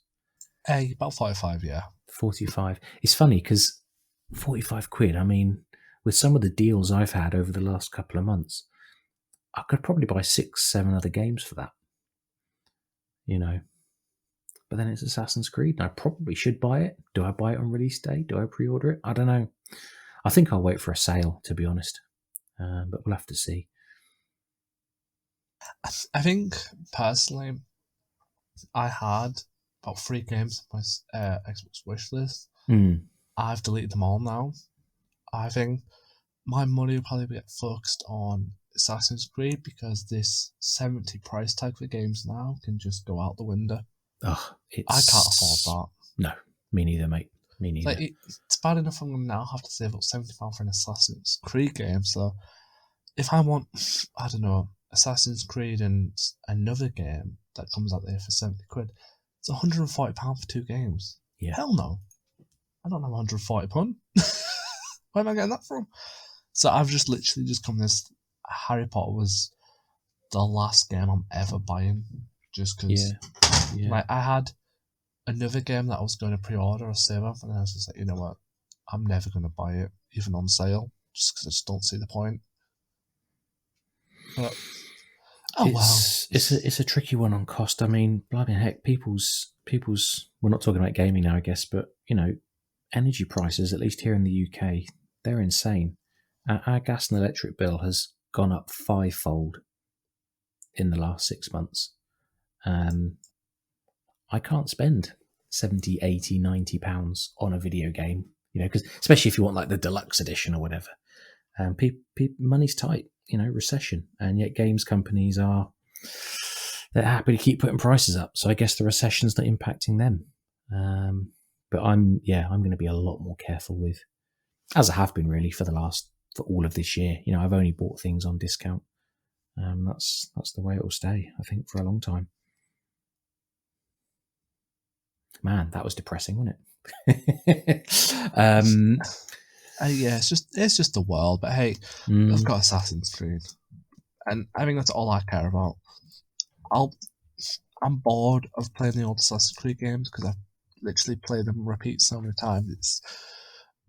About 45, yeah. 45. It's funny because 45 quid. I mean, with some of the deals I've had over the last couple of months, I could probably buy 6-7 other games for that. But then it's Assassin's Creed, and I probably should buy it. Do I buy it on release day? Do I pre-order it? I don't know. I think I'll wait for a sale, to be honest. But we'll have to see. I think, personally, I had about 3 games on my Xbox wishlist. I've deleted them all now. I think my money will probably get focused on Assassin's Creed, because this 70 price tag for games now can just go out the window. I can't afford that. No, me neither, mate. Me neither. Like, it's bad enough I'm going to now have to save up £70 for an Assassin's Creed game. So if I want, I don't know, Assassin's Creed and another game that comes out there for 70 quid, it's £140 for 2 games. Yeah. Hell no. I don't have £140. Where am I getting that from? So I've just literally just come this. Harry Potter was the last game I'm ever buying, just because I had another game that I was going to pre-order or save up, and I was just like, you know what, I'm never going to buy it, even on sale, just because I just don't see the point. But it's a tricky one on cost. I mean, blimey heck, people's. We're not talking about gaming now, I guess, but energy prices, at least here in the UK, they're insane. Our gas and electric bill has gone up 5-fold in the last 6 months. I can't spend 70, 80, 90 pounds on a video game, because especially if you want like the deluxe edition or whatever. Money's tight, recession, and yet games companies they're happy to keep putting prices up. So I guess the recession's not impacting them. But I'm going to be a lot more careful with, as I have been really for all of this year. I've only bought things on discount. That's the way it will stay, I think, for a long time. Man, that was depressing, wasn't it? Yeah, it's just the world. But hey, I've got Assassin's Creed, and I think that's all I care about. I'm bored of playing the old Assassin's Creed games, because I've literally played them repeat so many times.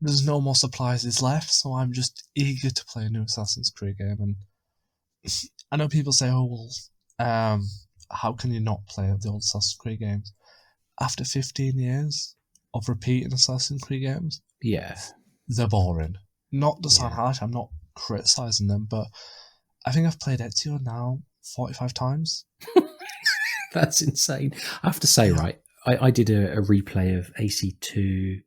There's no more surprises left, so I'm just eager to play a new Assassin's Creed game. And I know people say, "Oh well, how can you not play the old Assassin's Creed games?" After 15 years of repeating Assassin's Creed games, they're boring. Not to sound harsh, I'm not criticising them, but I think I've played Ezio now 45 times. That's insane. I have to say, right, I did a replay of AC2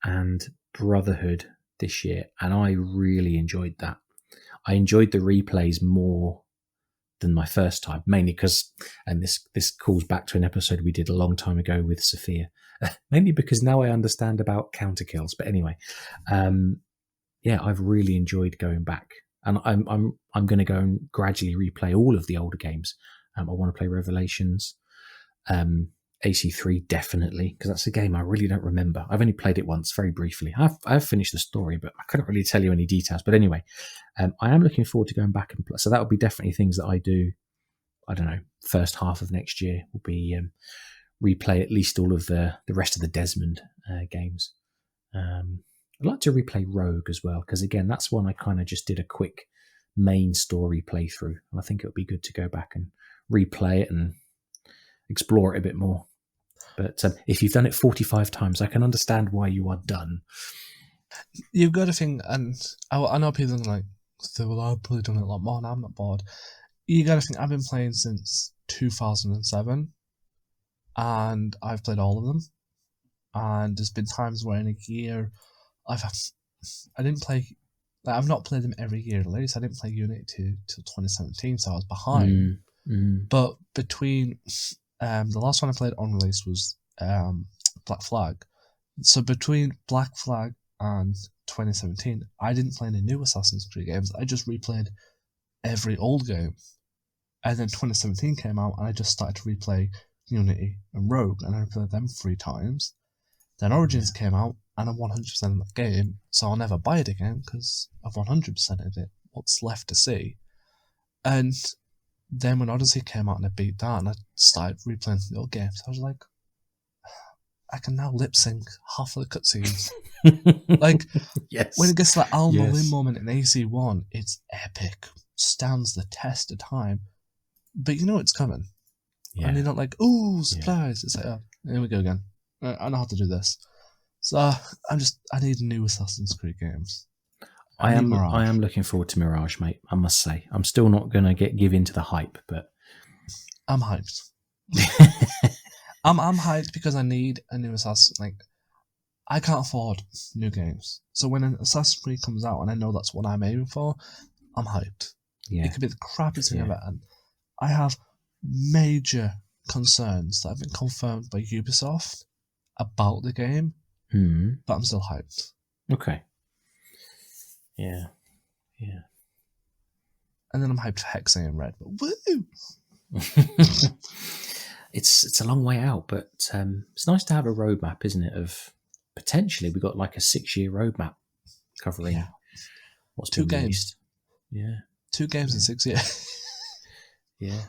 and Brotherhood this year, and I really enjoyed that. I enjoyed the replays more than my first time, mainly because, and this calls back to an episode we did a long time ago with Sophia, mainly because now I understand about counter kills. But anyway, yeah, I've really enjoyed going back, and I'm going to go and gradually replay all of the older games. I want to play Revelations, AC3 definitely, because that's a game I really don't remember. I've only played it once, very briefly. I've finished the story, but I couldn't really tell you any details. But anyway, I am looking forward to going back and play. So that will be definitely things that I do. I don't know. First half of next year will be replay at least all of the rest of the Desmond games. I'd like to replay Rogue as well, because again, that's one I kind of just did a quick main story playthrough. And I think it would be good to go back and replay it and explore it a bit more. But if you've done it 45 times, I can understand why you are done. You've got to think, and I know people are like, well, I've probably done it a lot more, and I'm not bored. You got to think, I've been playing since 2007, and I've played all of them. And there's been times where in a year, I didn't play. Like, I've not played them every year at least. I didn't play Unity till 2017, so I was behind. But between the last one I played on release was Black Flag. So between Black Flag and 2017, I didn't play any new Assassin's Creed games. I just replayed every old game. And then 2017 came out, and I just started to replay Unity and Rogue, and I replayed them 3 times. Then Origins came out, and I'm 100% in that game, so I'll never buy it again because I've 100%ed it. What's left to see? And then when Odyssey came out and I beat that, and I started replaying the old games, I was like, I can now lip sync half of the cutscenes. Like, yes. when it gets to that Al Mulin moment in AC1, it's epic, stands the test of time. But you know it's coming. Yeah. And you're not like, ooh, surprise. It's like, oh, here we go again. I know how to do this. So I need new Assassin's Creed games. I am looking forward to Mirage, mate. I must say, I'm still not gonna give in to the hype, but I'm hyped. I'm hyped because I need a new Assassin. Like, I can't afford new games, so when an Assassin's Creed comes out and I know that's what I'm aiming for, I'm hyped. Yeah. It could be the crappiest thing ever, and I have major concerns that have been confirmed by Ubisoft about the game, but I'm still hyped. Okay. Yeah. And then I'm hyped for Hexe and Red, but woo! It's a long way out, but it's nice to have a roadmap, isn't it? Of potentially we got like a 6-year roadmap covering what's 2 been games. released. Yeah, 2 games in 6 years. Yeah,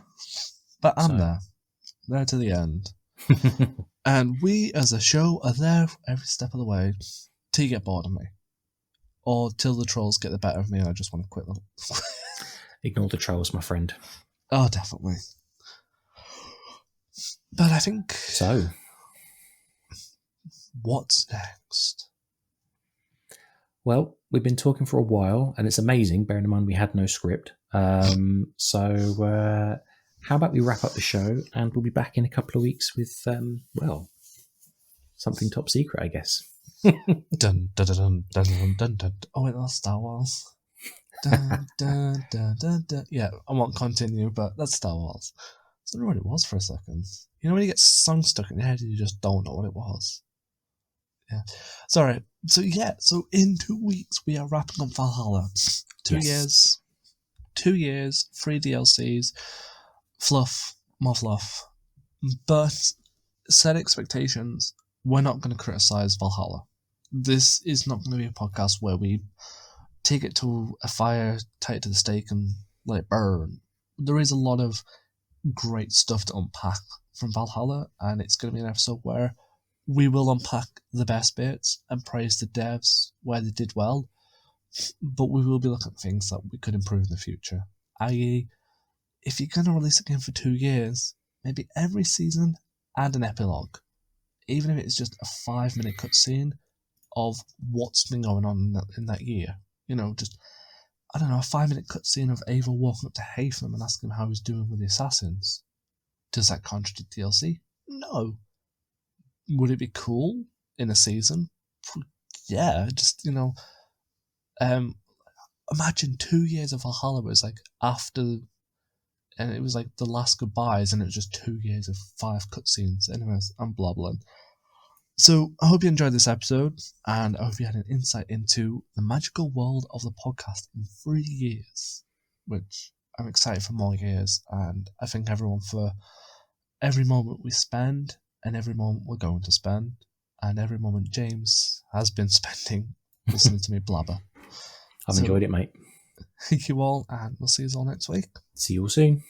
but I'm there to the end. And we as a show are there every step of the way till you get bored of me, or till the trolls get the better of me and I just want to quit them. Ignore the trolls, my friend. Oh, definitely. But I think so. What's next? Well, we've been talking for a while, and it's amazing, bearing in mind we had no script. So how about we wrap up the show, and we'll be back in a couple of weeks with, something top secret, I guess. Dun, dun, dun, dun, dun, dun, dun. Oh, wait, that's Star Wars. Dun, dun, dun, dun, dun. Yeah, I won't continue, but that's Star Wars. I don't know what it was for a second. You know when you get songs stuck in your head and you just don't know what it was? Yeah. Sorry. So in 2 weeks we are wrapping up Valhalla. 2 years. 2 years, 3 DLCs, fluff, more fluff. But set expectations, we're not going to criticize Valhalla. This is not going to be a podcast where we take it to a fire, tie it to the stake and let it burn. There is a lot of great stuff to unpack from Valhalla, and it's going to be an episode where we will unpack the best bits and praise the devs where they did well, but we will be looking at things that we could improve in the future. I.e., if you're going to release a game for 2 years, maybe every season add an epilogue, even if it's just a 5-minute cutscene of what's been going on in that year. You know, just, I don't know, a 5-minute cutscene of Ava walking up to Haytham and asking him how he's doing with the assassins. Does that contradict DLC? No. Would it be cool in a season? Yeah, just, imagine 2 years of Valhalla was like after, and it was like the last goodbyes, and it was just 2 years of 5 cutscenes. Anyways, I'm blabbling. So I hope you enjoyed this episode, and I hope you had an insight into the magical world of the podcast in 3 years, which I'm excited for more years, and I thank everyone for every moment we spend, and every moment we're going to spend, and every moment James has been spending listening to me blabber. I've enjoyed it, mate. Thank you all, and we'll see you all next week. See you all soon.